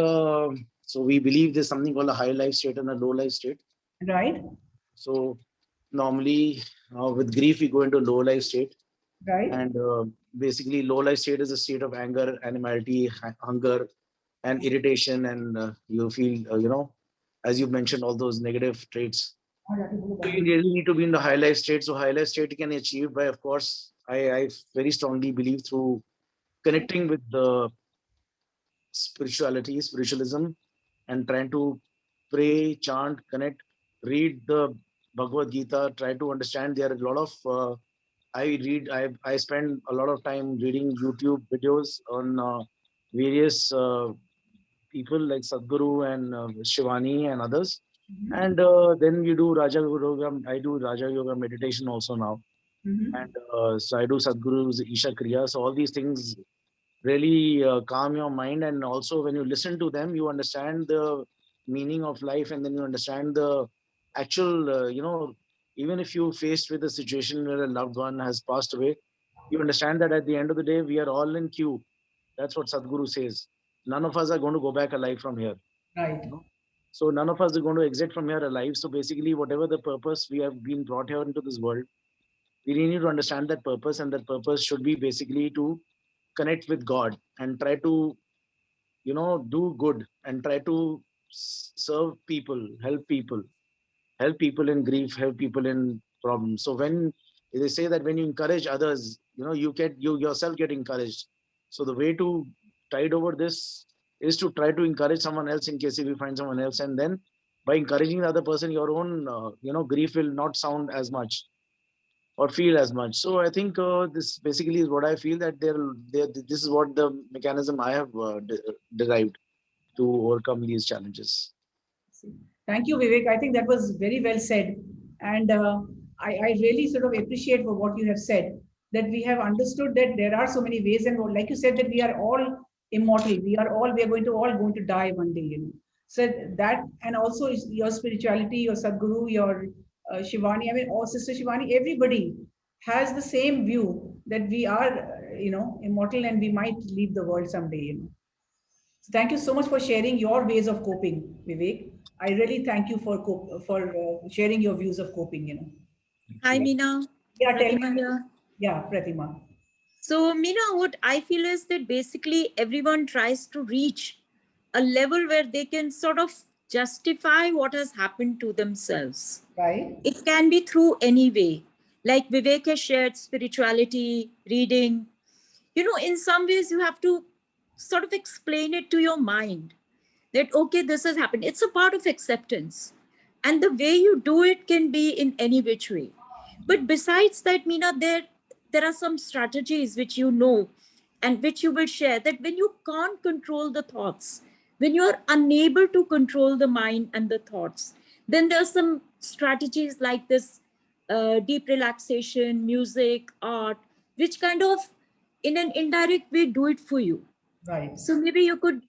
Speaker 3: so we believe there's something called a high life state and a low life state.
Speaker 1: Right.
Speaker 3: So normally, with grief, we go into low life state,
Speaker 1: Right.
Speaker 3: and basically, low life state is a state of anger, animality, hunger, and irritation, and you feel, as you mentioned, all those negative traits. So you really need to be in the high life state. So high life state can achieve by, of course, I very strongly believe through connecting with the spiritualism, and trying to pray, chant, connect, read the Bhagavad Gita, try to understand. There are a lot of I spend a lot of time reading YouTube videos on various people like Sadhguru and Shivani and others.
Speaker 1: Mm-hmm.
Speaker 3: And then you do Raja Yoga. I do Raja Yoga meditation also now. And
Speaker 1: Mm-hmm.
Speaker 3: so I do Sadhguru's Isha Kriya. So all these things really calm your mind. And also when you listen to them, you understand the meaning of life, and then you understand the actual, even if you faced with a situation where a loved one has passed away, you understand that at the end of the day, we are all in queue. That's what Sadhguru says. None of us are going to go back alive from here.
Speaker 1: Right.
Speaker 3: You know? So none of us are going to exit from here alive. So basically, whatever the purpose we have been brought here into this world, we really need to understand that purpose, and that purpose should be basically to connect with God and try to, do good and try to serve people, help people in grief, help people in problems. So when they say that when you encourage others, you yourself get encouraged. So the way to tide over this is to try to encourage someone else in case if you find someone else, and then by encouraging the other person, your own grief will not sound as much or feel as much. So I think this basically is what I feel, that this is what the mechanism I have derived to overcome these challenges.
Speaker 1: Thank you, Vivek. I think that was very well said. And I really sort of appreciate for what you have said, that we have understood that there are so many ways. And like you said, that we are all immortal. We are going to die one day, So that, and also your spirituality, your Sadhguru, your Shivani, I mean, all Sister Shivani, everybody has the same view that we are, immortal and we might leave the world someday. So thank you so much for sharing your ways of coping, Vivek. I really thank you for sharing your views of coping.
Speaker 3: Thank
Speaker 4: Hi,
Speaker 3: you.
Speaker 1: Yeah,
Speaker 4: Meena.
Speaker 1: yeah. Tell
Speaker 4: Pratima
Speaker 1: me,
Speaker 4: here.
Speaker 1: yeah, Pratima.
Speaker 4: So, Meena, what I feel is that basically everyone tries to reach a level where they can sort of justify what has happened to themselves.
Speaker 1: Right,
Speaker 4: It can be through any way. Like Vivek has shared spirituality, reading. In some ways, you have to sort of explain it to your mind that, okay, this has happened. It's a part of acceptance. And the way you do it can be in any which way. But besides that, Meena, there are some strategies which you know and which you will share, that when you can't control the thoughts, when you are unable to control the mind and the thoughts, then there are some strategies like this, deep relaxation, music, art, which kind of in an indirect way do it for you.
Speaker 1: right.
Speaker 4: So maybe you could,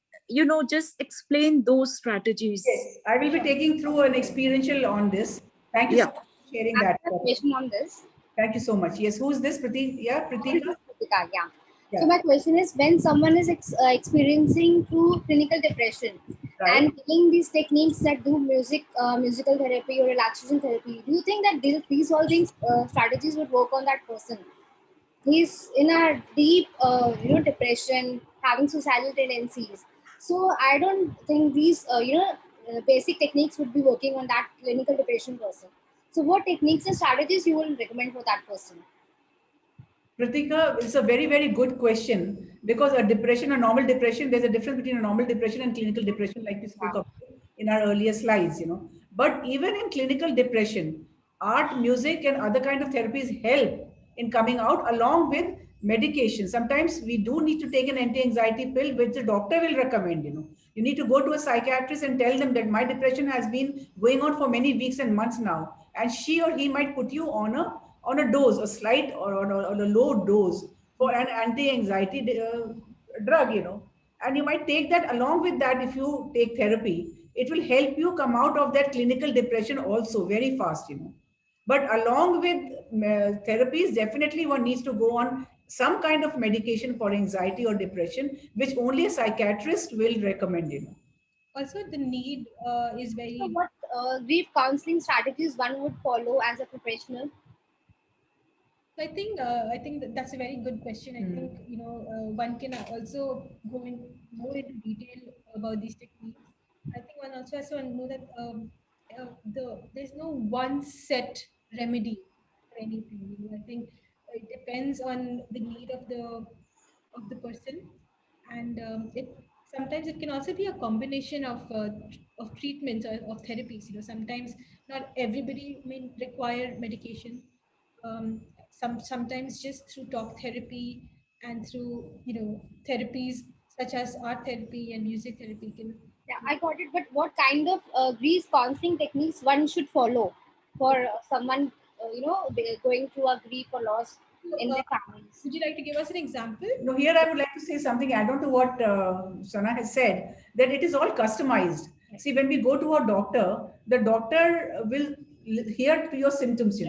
Speaker 4: just explain those strategies.
Speaker 1: Yes, I will be taking through an experiential on this. Thank you so
Speaker 4: Yeah.
Speaker 1: much for sharing
Speaker 5: I
Speaker 1: that.
Speaker 5: have a question on this.
Speaker 1: Thank you so much. Yes, who's this? Yeah,
Speaker 5: This
Speaker 1: Pratika?
Speaker 5: is Kritika, yeah. So
Speaker 1: Yeah,
Speaker 5: my question is, when someone is experiencing through clinical depression
Speaker 1: right.
Speaker 5: and taking these techniques that do musical therapy or relaxation therapy, do you think that these all things strategies would work on that person? He's in a deep, depression, having suicidal tendencies. So I don't think these, basic techniques would be working on that clinical depression person. So what techniques and strategies you will recommend for that person?
Speaker 1: Pratika, it's a very, very good question, because a normal depression, there's a difference between a normal depression and clinical depression, like we spoke
Speaker 5: Yeah.
Speaker 1: about in our earlier slides. But even in clinical depression, art, music, and other kind of therapies help in coming out along with medication. Sometimes we do need to take an anti-anxiety pill, which the doctor will recommend. You need to go to a psychiatrist and tell them that my depression has been going on for many weeks and months now, and she or he might put you on a dose, a slight or on a low dose for an anti-anxiety drug. And you might take that along with that. If you take therapy, it will help you come out of that clinical depression also very fast, but along with therapies, definitely one needs to go on some kind of medication for anxiety or depression, which only a psychiatrist will recommend,
Speaker 2: Also, the need is
Speaker 5: So,
Speaker 2: very.
Speaker 5: what grief counseling strategies one would follow as a professional?
Speaker 2: I think that's a very good question. I think
Speaker 1: Hmm.
Speaker 2: one can also go in more into detail about these techniques. I think one also has to know that there's no one set remedy for anything. I think it depends on the need of the person, and it sometimes it can also be a combination of treatments or of therapies. Sometimes not everybody may require medication. Sometimes just through talk therapy and through therapies such as art therapy and music therapy can.
Speaker 5: Yeah, I got it. But what kind of grief counseling techniques one should follow for someone, going through a grief or loss
Speaker 2: So,
Speaker 5: in their families?
Speaker 2: would you like to give us an example?
Speaker 1: No, here I would like to say something add on to what Sana has said, that it is all customized. See, when we go to a doctor, the doctor will hear to your symptoms,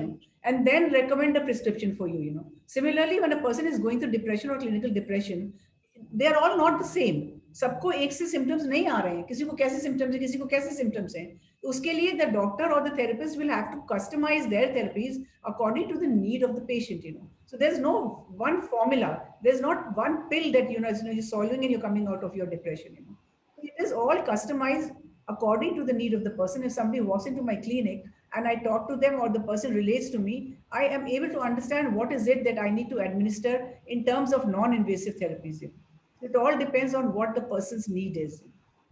Speaker 1: and then recommend a prescription for you. Similarly, when a person is going through depression or clinical depression, they are all not the same. सबको एक से symptoms नहीं आ रहे हैं, किसी को कैसे symptoms है, किसी को कैसे symptoms हैं. तो उसके लिए the doctor or the therapist will have to customize their therapies according to the need of the patient. So there's no one formula. There's not one pill that you're solving and you're coming out of your depression. So it is all customized according to the need of the person. If somebody walks into my clinic and I talk to them or the person relates to me, I am able to understand what is it that I need to administer in terms of non-invasive therapies. So it all depends on what the person's need is.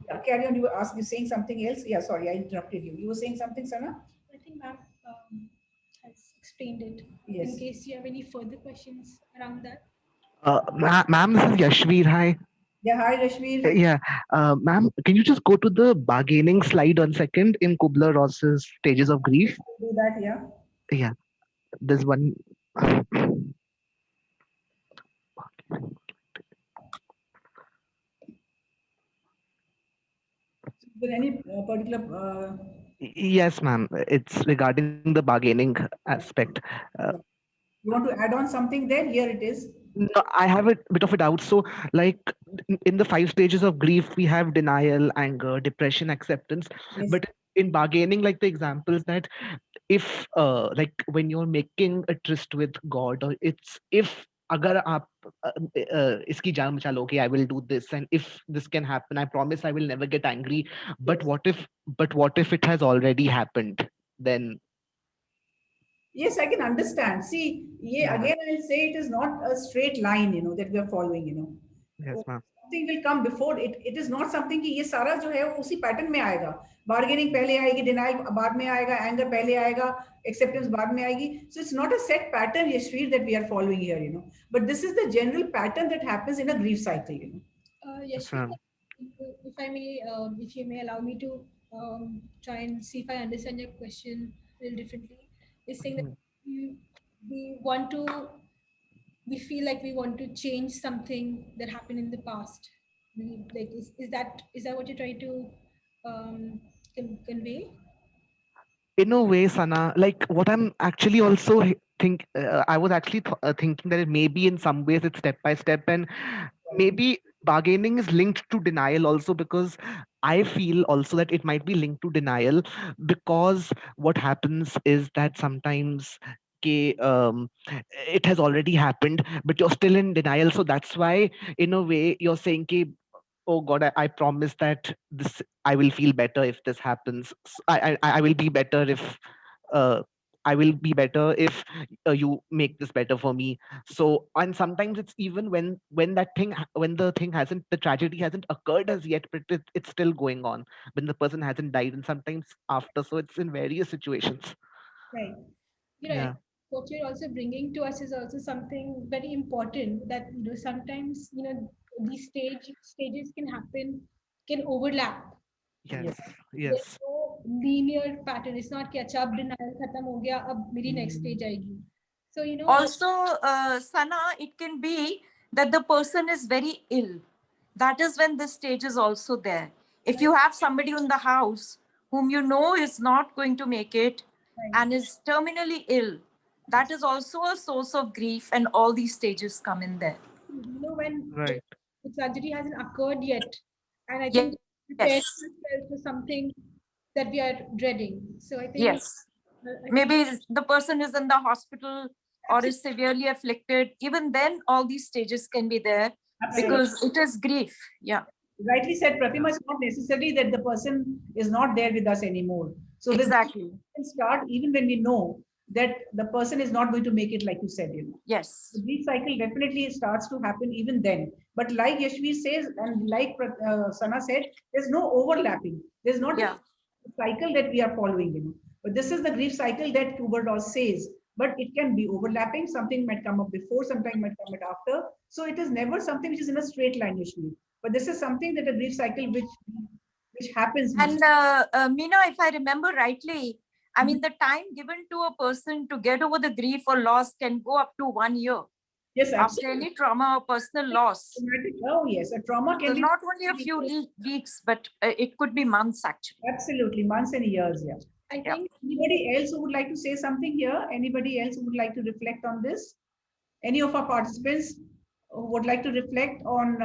Speaker 1: Yeah, carry on. You saying something else? Yeah, sorry, I interrupted you. You were saying something, Sana?
Speaker 2: I think ma'am has explained it. In
Speaker 1: Yes.
Speaker 2: case you have any further questions around that.
Speaker 6: Ma'am, this is Yashveer. Hi.
Speaker 1: Yeah, hi, Rashmir.
Speaker 6: Yeah, ma'am, can you just go to the bargaining slide 1 second in Kubler-Ross's Stages of Grief?
Speaker 1: Do that, yeah.
Speaker 6: Yeah, there's one.
Speaker 1: Is there any particular
Speaker 6: Yes, ma'am. It's regarding the bargaining aspect. Uh,
Speaker 1: yeah. You want to add on something there? Here it is.
Speaker 6: No, I have a bit of a doubt. So, like in the 5 stages of grief, we have denial, anger, depression, acceptance.
Speaker 1: Yes.
Speaker 6: But in bargaining, like the examples that if, like when you're making a tryst with God, or it's if agar aap iski jaan bcha loge, I will do this, and if this can happen, I promise I will never get angry. But
Speaker 1: Yes.
Speaker 6: what if it has already happened? Then
Speaker 1: Yes, I can understand. See, yeah,
Speaker 6: yeah,
Speaker 1: again, I'll say it is not a straight line, that we are following.
Speaker 6: yes,
Speaker 1: So
Speaker 6: ma'am.
Speaker 1: something will come before it. It is not something कि ये सारा जो है वो उसी pattern में आएगा. Bargaining पहले आएगी, denial बाद में आएगा, anger पहले आएगा, acceptance बाद में आएगी. So it's not a set pattern, Yashveer, that we are following here. But this is the general pattern that happens in a grief cycle.
Speaker 6: Yes,
Speaker 2: Yashvi,
Speaker 6: ma'am.
Speaker 2: if you may allow me to try and see if I understand your question a little differently, is saying that
Speaker 6: Mhm.
Speaker 2: we, we want to, we feel like we want to change something that happened in the past. Like, is that what you're trying to convey?
Speaker 6: In a way, Sana, like what I'm actually also I was actually thinking that it maybe in some ways it's step by step, and maybe bargaining is linked to denial also, because I feel also that it might be linked to denial, because what happens is that sometimes it has already happened, but you're still in denial. So that's why, in a way, you're saying, oh God, I promise that this I will feel better if this happens. I will be better if uh, I will be better if you make this better for me. So, and sometimes it's even when when the thing hasn't, the tragedy hasn't occurred as yet, but it's still going on when the person hasn't died, and sometimes after. So it's in various situations.
Speaker 2: Right.
Speaker 6: Yeah.
Speaker 2: What you're also bringing to us is also something very important, that sometimes these stages can happen, can overlap.
Speaker 6: Yes.
Speaker 1: Yes.
Speaker 2: There's
Speaker 6: Yes.
Speaker 2: no linear pattern. It's not कि अच्छा अब denial खत्म हो गया, अब मेरी next stage आएगी. So
Speaker 4: Also, Sana, it can be that the person is very ill. that is when this stage is also there. If you have somebody in the house whom you know is not going to make it
Speaker 2: Right.
Speaker 4: and is terminally ill, that is also a source of grief, and all these stages come in there.
Speaker 2: When
Speaker 6: Right.
Speaker 2: the surgery hasn't occurred yet, and I think preparing
Speaker 4: Yes,
Speaker 2: ourselves for something that we are dreading. So
Speaker 4: yes.
Speaker 2: I think
Speaker 4: Maybe the person is in the hospital or
Speaker 2: absolutely
Speaker 4: is severely afflicted. Even then, all these stages can be there
Speaker 1: Absolutely.
Speaker 4: because it is grief. Yeah,
Speaker 1: Rightly said, Pratima.
Speaker 6: Yeah.
Speaker 1: It's not necessary that the person is not there with us anymore. So the grief
Speaker 4: exactly.
Speaker 1: can start even when we know that the person is not going to make it, like you said. The
Speaker 4: Yes.
Speaker 1: grief cycle definitely starts to happen even then. But like Yashvi says, and like Sana said, there's no overlapping. There's not a
Speaker 4: Yeah.
Speaker 1: cycle that we are following. But this is the grief cycle that Kubler-Ross says. But it can be overlapping. Something might come up before, something might come up after. So it is never something which is in a straight line usually. But this is something that a grief cycle which happens most.
Speaker 4: And Meena, if I remember rightly, I mean, the time given to a person to get over the grief or loss can go up to 1 year
Speaker 1: Yes,
Speaker 4: after
Speaker 1: absolutely.
Speaker 4: any trauma or personal loss.
Speaker 1: Traumatic. Oh, yes. A trauma
Speaker 4: So
Speaker 1: can be
Speaker 4: not only a few weeks, but it could be months actually.
Speaker 1: absolutely months and years. Yeah.
Speaker 2: I
Speaker 4: Yeah.
Speaker 2: think
Speaker 1: Anybody else who would like to say something here? Anybody else who would like to reflect on this? Any of our participants who would like to reflect on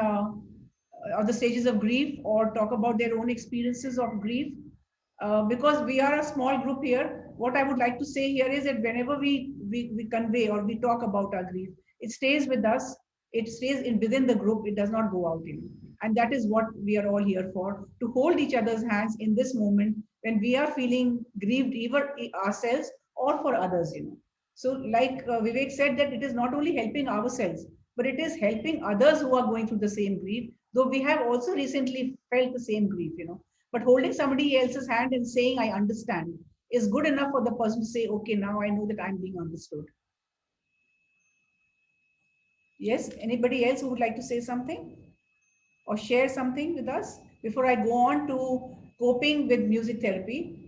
Speaker 1: the stages of grief or talk about their own experiences of grief? Because we are a small group here, what I would like to say here is that whenever we convey or we talk about our grief, it stays with us. It stays within the group. It does not go out in. And that is what we are all here for, to hold each other's hands in this moment when we are feeling grieved, either ourselves or for others. So, like Vivek said, that it is not only helping ourselves, but it is helping others who are going through the same grief. Though we have also recently felt the same grief. But holding somebody else's hand and saying, I understand, is good enough for the person to say, okay, now I know that I'm being understood. Yes, anybody else who would like to say something or share something with us before I go on to coping with music therapy?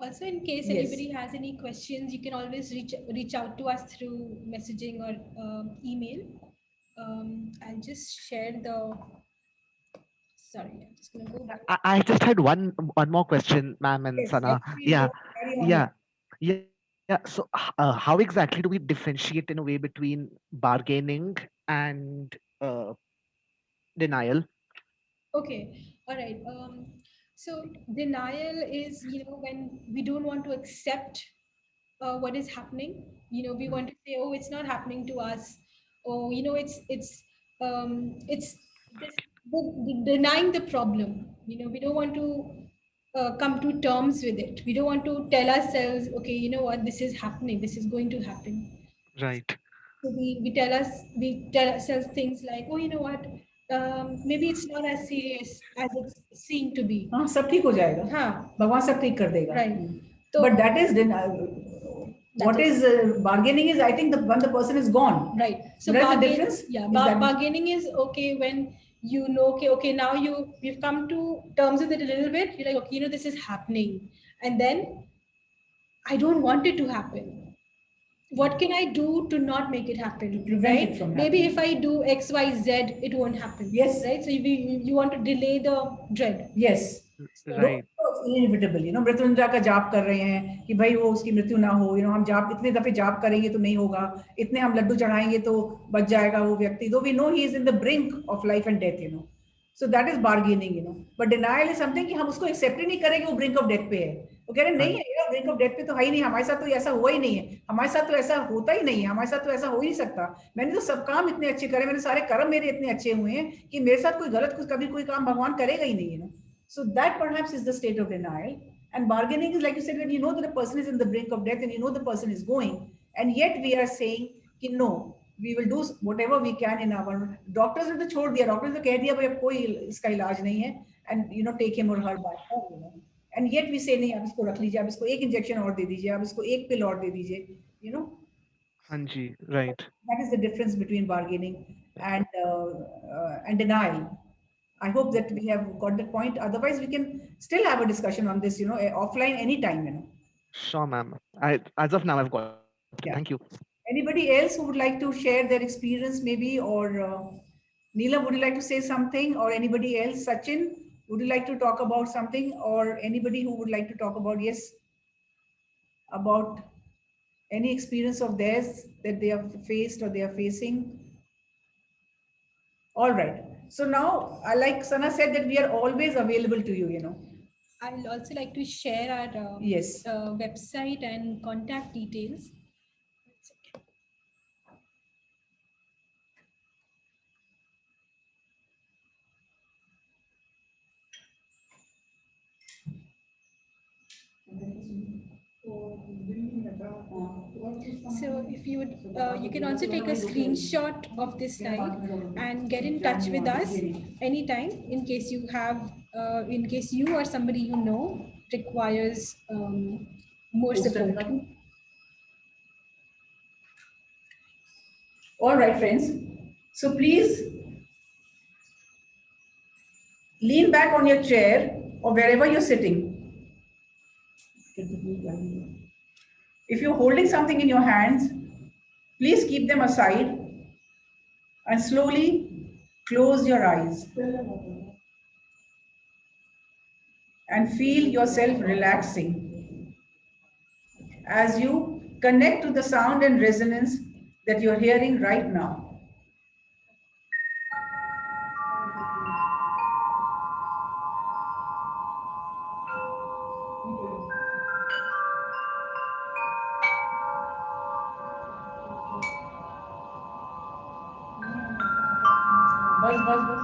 Speaker 2: also, in case
Speaker 1: Yes.
Speaker 2: anybody has any questions, you can always reach out to us through messaging or email. I'll just share the. Sorry, I'm just gonna go back.
Speaker 6: I just had one more question, ma'am and
Speaker 1: Yes,
Speaker 6: Sana.
Speaker 1: actually,
Speaker 6: Yeah,
Speaker 1: carry on.
Speaker 6: yeah, yeah. So, how exactly do we differentiate in a way between bargaining and denial?
Speaker 2: Okay, all right. So denial is, when we don't want to accept what is happening. We
Speaker 6: Mm.
Speaker 2: want to say, oh, it's not happening to us. Or, it's this denying the problem. We don't want to come to terms with it. We don't want to tell ourselves, okay, you know what, this is happening. This is going to happen.
Speaker 6: Right,
Speaker 2: So we tell ourselves things like, oh, you know what, maybe it's not as serious as it's seen to be.
Speaker 1: हाँ सब ठीक हो जाएगा
Speaker 2: हाँ,
Speaker 1: भगवान सब ठीक कर देगा
Speaker 2: right. So
Speaker 1: but that is
Speaker 2: that
Speaker 1: what
Speaker 2: is
Speaker 1: is bargaining is I think when the person is gone.
Speaker 2: right. So
Speaker 1: That's the difference.
Speaker 2: yeah,
Speaker 1: Is that
Speaker 2: bargaining is okay when okay, now you've come to terms with it a little bit. You're like, okay, this is happening, and then I don't want it to happen. What can I do to not make it happen?
Speaker 1: to prevent
Speaker 2: Right?
Speaker 1: it from
Speaker 2: Maybe
Speaker 1: happening?
Speaker 2: if I do X, Y, Z, it won't happen.
Speaker 1: Yes.
Speaker 2: Right? So you want to delay the dread.
Speaker 1: Yes.
Speaker 2: So,
Speaker 6: right.
Speaker 1: Inevitable Mrityunjay का जाप कर रहे हैं कि भाई वो उसकी मृत्यु ना हो हम जाप इतने दफे जाप करेंगे तो नहीं होगा इतने हम लड्डू चढ़ाएंगे तो बच जाएगा वो व्यक्ति though we know he is in the brink of life and death. So that is bargaining. But denial is something कि हम उसको एक्सेप्ट ही नहीं करेंगे वो ब्रिंक ऑफ डेथ पे है. वो कह रहे नहीं
Speaker 6: Right.
Speaker 1: है यार ब्रिंक ऑफ डेथ पे तो है ही नहीं हमारे साथ तो ऐसा हुआ ही नहीं है हमारे साथ तो ऐसा होता ही नहीं है हमारे साथ तो ऐसा हो ही नहीं सकता मैंने तो सब काम इतने अच्छे करे मैंने सारे कर्म मेरे इतने अच्छे हुए हैं कि मेरे साथ कोई गलत कुछ कभी कोई काम भगवान करेगा ही नहीं. So that perhaps is the state of denial. And bargaining is like you said, when you know that a person is in the brink of death and you know the person is going, and yet we are saying, no, we will do whatever we can in our doctors ने तो छोड़ दिया doctors ने कह दिया भाई अब कोई इसका इलाज नहीं है and take him or her back home. And yet we say नहीं आप इसको रख लीजिए आप इसको एक इंजेक्शन और दे दीजिए आप इसको एक पिल और दे दीजिए you know
Speaker 6: Hanji, right.
Speaker 1: that is the difference between bargaining and denial. I hope that we have got the point. Otherwise, we can still have a discussion on this, offline anytime.
Speaker 6: Sure, ma'am. As of now, I've got it. Thank you.
Speaker 1: Yeah. Anybody else who would like to share their experience, maybe, or Neela, would you like to say something, or anybody else? Sachin, would you like to talk about something, or anybody who would like to talk about, yes, about any experience of theirs that they have faced or they are facing? All right. So now, like Sana said, that we are always available to you, you know.
Speaker 2: I'll also like to share our
Speaker 1: Yes.
Speaker 2: website and contact details. So if you would, you can also take a screenshot of this slide and get in touch with us anytime in case you have, in case you or somebody you know requires more support.
Speaker 1: All right, friends. So please lean back on your chair or wherever you're sitting. If you're holding something in your hands, please keep them aside and slowly close your eyes and feel yourself relaxing as you connect to the sound and resonance that you're hearing right now. बस बस बस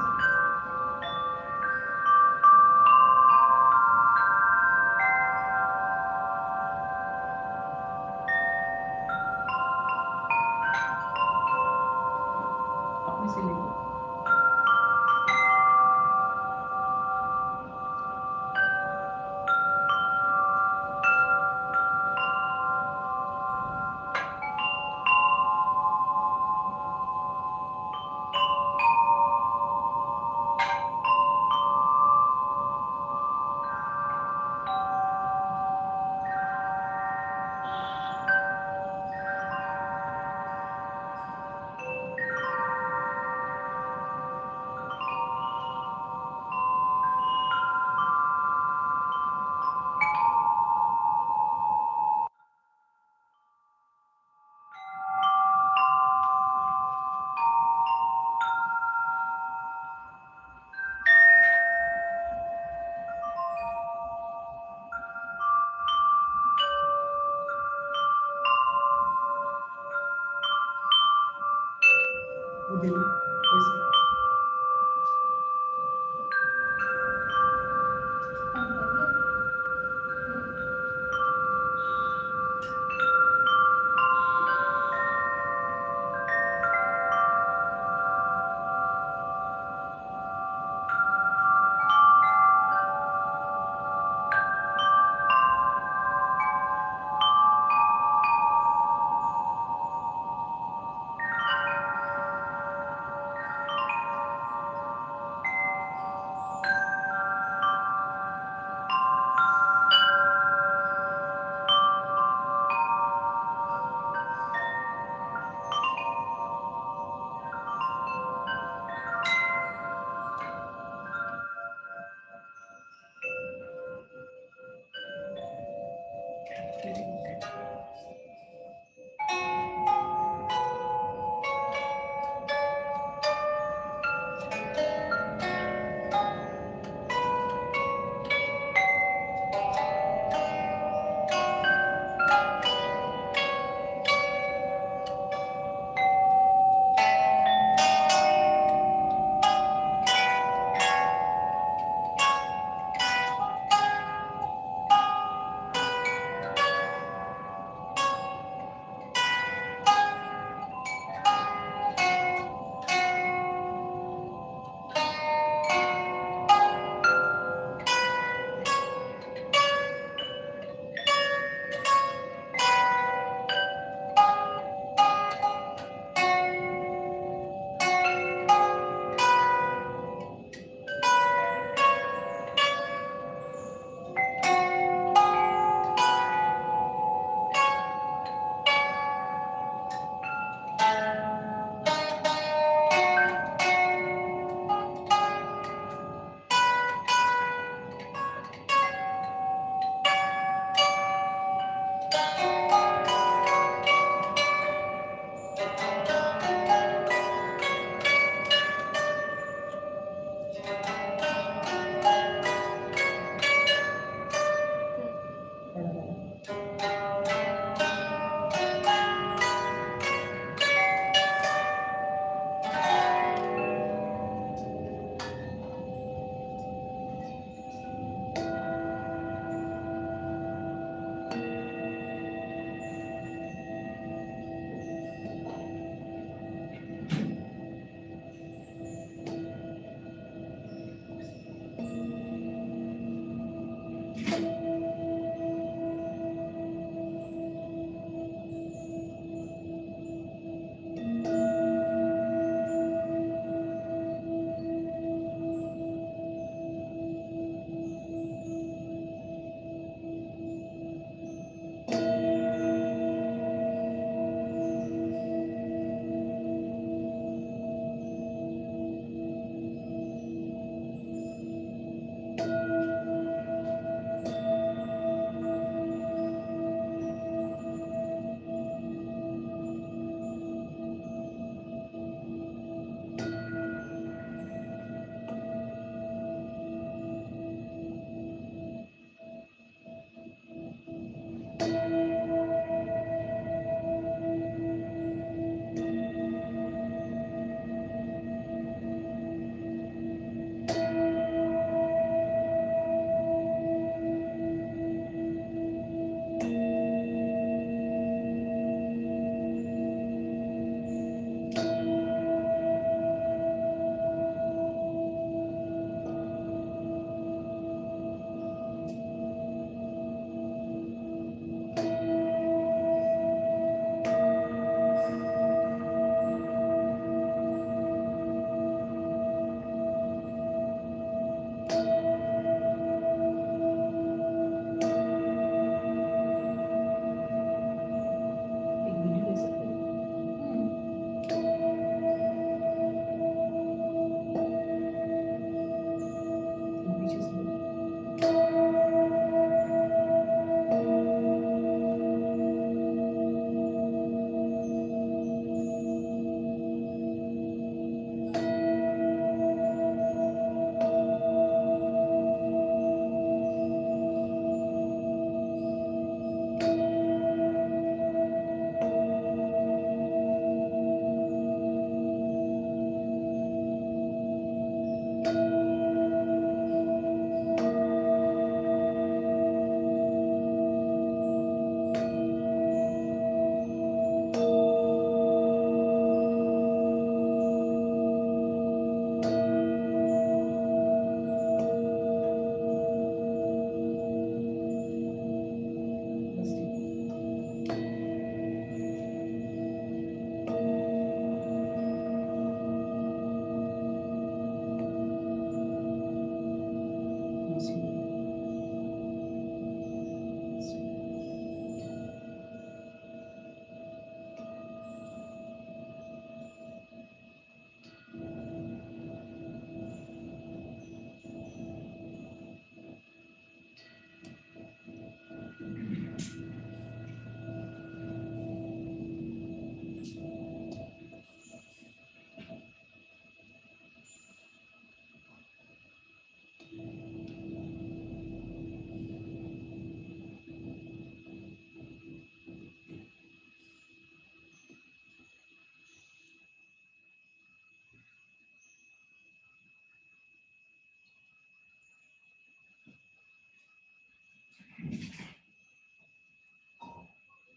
Speaker 1: अपने से लेके वो दे दो वैसे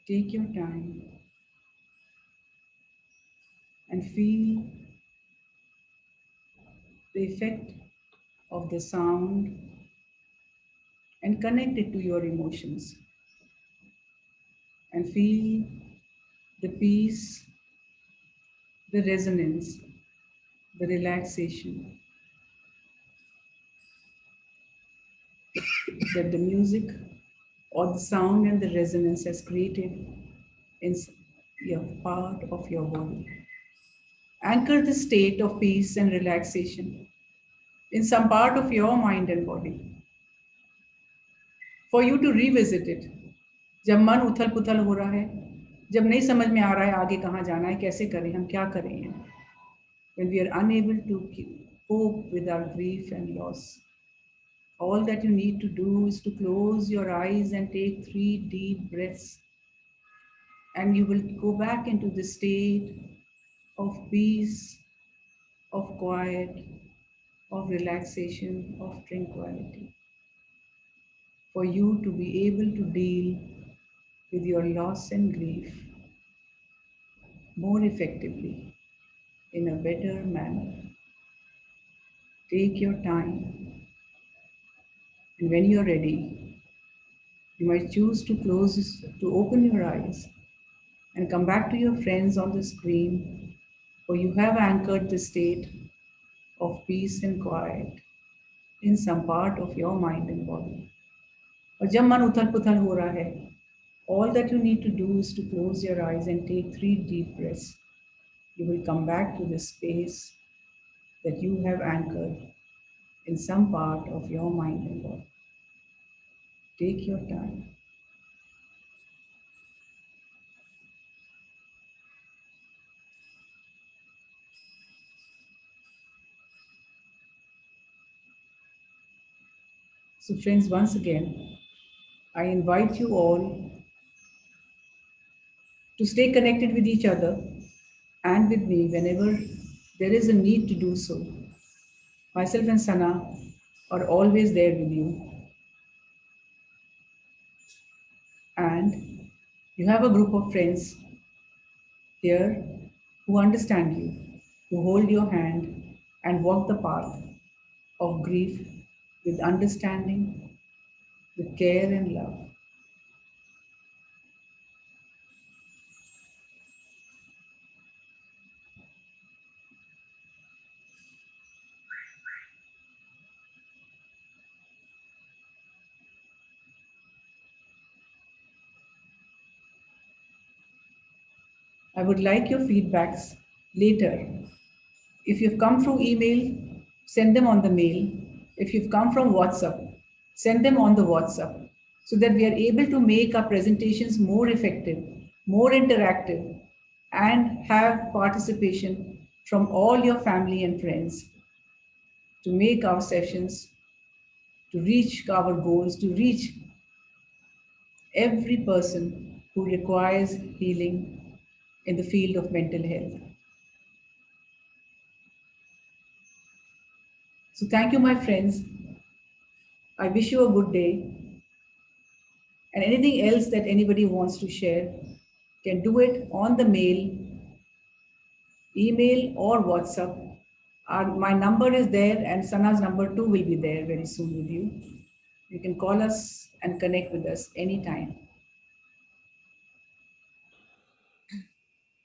Speaker 1: Take your time and feel the effect of the sound and connect it to your emotions and feel the peace, the resonance, the relaxation that the music or the sound and the resonance has created in your part of your body. Anchor the state of peace and relaxation in some part of your mind and body for you to revisit it. जब मन उथल पुथल हो रहा है, जब नहीं समझ में आ रहा है आगे कहाँ जाना है, कैसे करें, हम क्या करें, when we are unable to cope with our grief and loss, all that you need to do is to close your eyes and take 3 deep breaths, and you will go back into the state of peace, of quiet, of relaxation, of tranquility, for you to be able to deal with your loss and grief more effectively in a better manner. Take your time, and when you're ready, you might choose to open your eyes and come back to your friends on the screen, for you have anchored the state of peace and quiet in some part of your mind and body. और जब मन उथल पुथल हो रहा है, all that you need to do is to close your eyes and take 3 deep breaths. You will come back to the space that you have anchored in some part of your mind and body. Take your time. So, friends, once again, I invite you all to stay connected with each other and with me whenever there is a need to do so. Myself and Sana are always there with you. And you have a group of friends here who understand you, who hold your hand and walk the path of grief with understanding, with care and love. I would like your feedbacks later. If you've come through email, send them on the mail. If you've come from WhatsApp, send them on the WhatsApp so that we are able to make our presentations more effective, more interactive, and have participation from all your family and friends to make our sessions, to reach our goals, to reach every person who requires healing in the field of mental health. So thank you, my friends. I wish you a good day. And anything else that anybody wants to share can do it on the mail, email, or WhatsApp. My number is there, and Sana's number too will be there very soon with you. You can call us and connect with us anytime.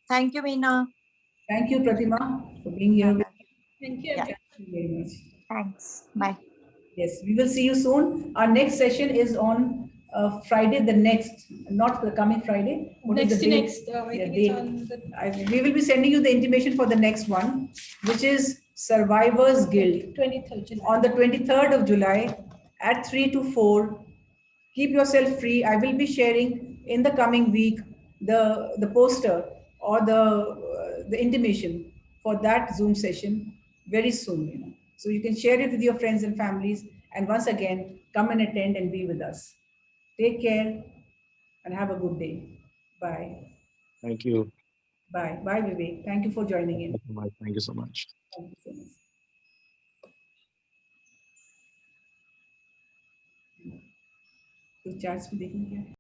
Speaker 4: Thank you, Meena.
Speaker 1: Thank you, Pratima, for being here with me.
Speaker 2: Thank you,
Speaker 4: Yeah.
Speaker 2: everyone.
Speaker 1: Thank you very much.
Speaker 4: Thanks. Bye.
Speaker 1: Yes, we will see you soon. Our next session is on Friday, the next, not the coming Friday. What is
Speaker 2: Next
Speaker 1: the
Speaker 2: to
Speaker 1: date?
Speaker 2: next, I
Speaker 1: Yeah,
Speaker 2: think
Speaker 1: date.
Speaker 2: it's on the
Speaker 1: We will be sending you the intimation for the next one, which is Survivors Guild
Speaker 2: 23rd July.
Speaker 1: on the 23rd of July at 3 to 4. Keep yourself free. I will be sharing in the coming week the poster or the intimation for that Zoom session very soon. So you can share it with your friends and families. And once again, come and attend and be with us. Take care and have a good day. Bye.
Speaker 3: Thank you.
Speaker 1: Bye. Bye, Vivek. Thank you for joining in.
Speaker 3: Thank you so much.
Speaker 1: Thank you so much. तो charts भी देखेंगे क्या?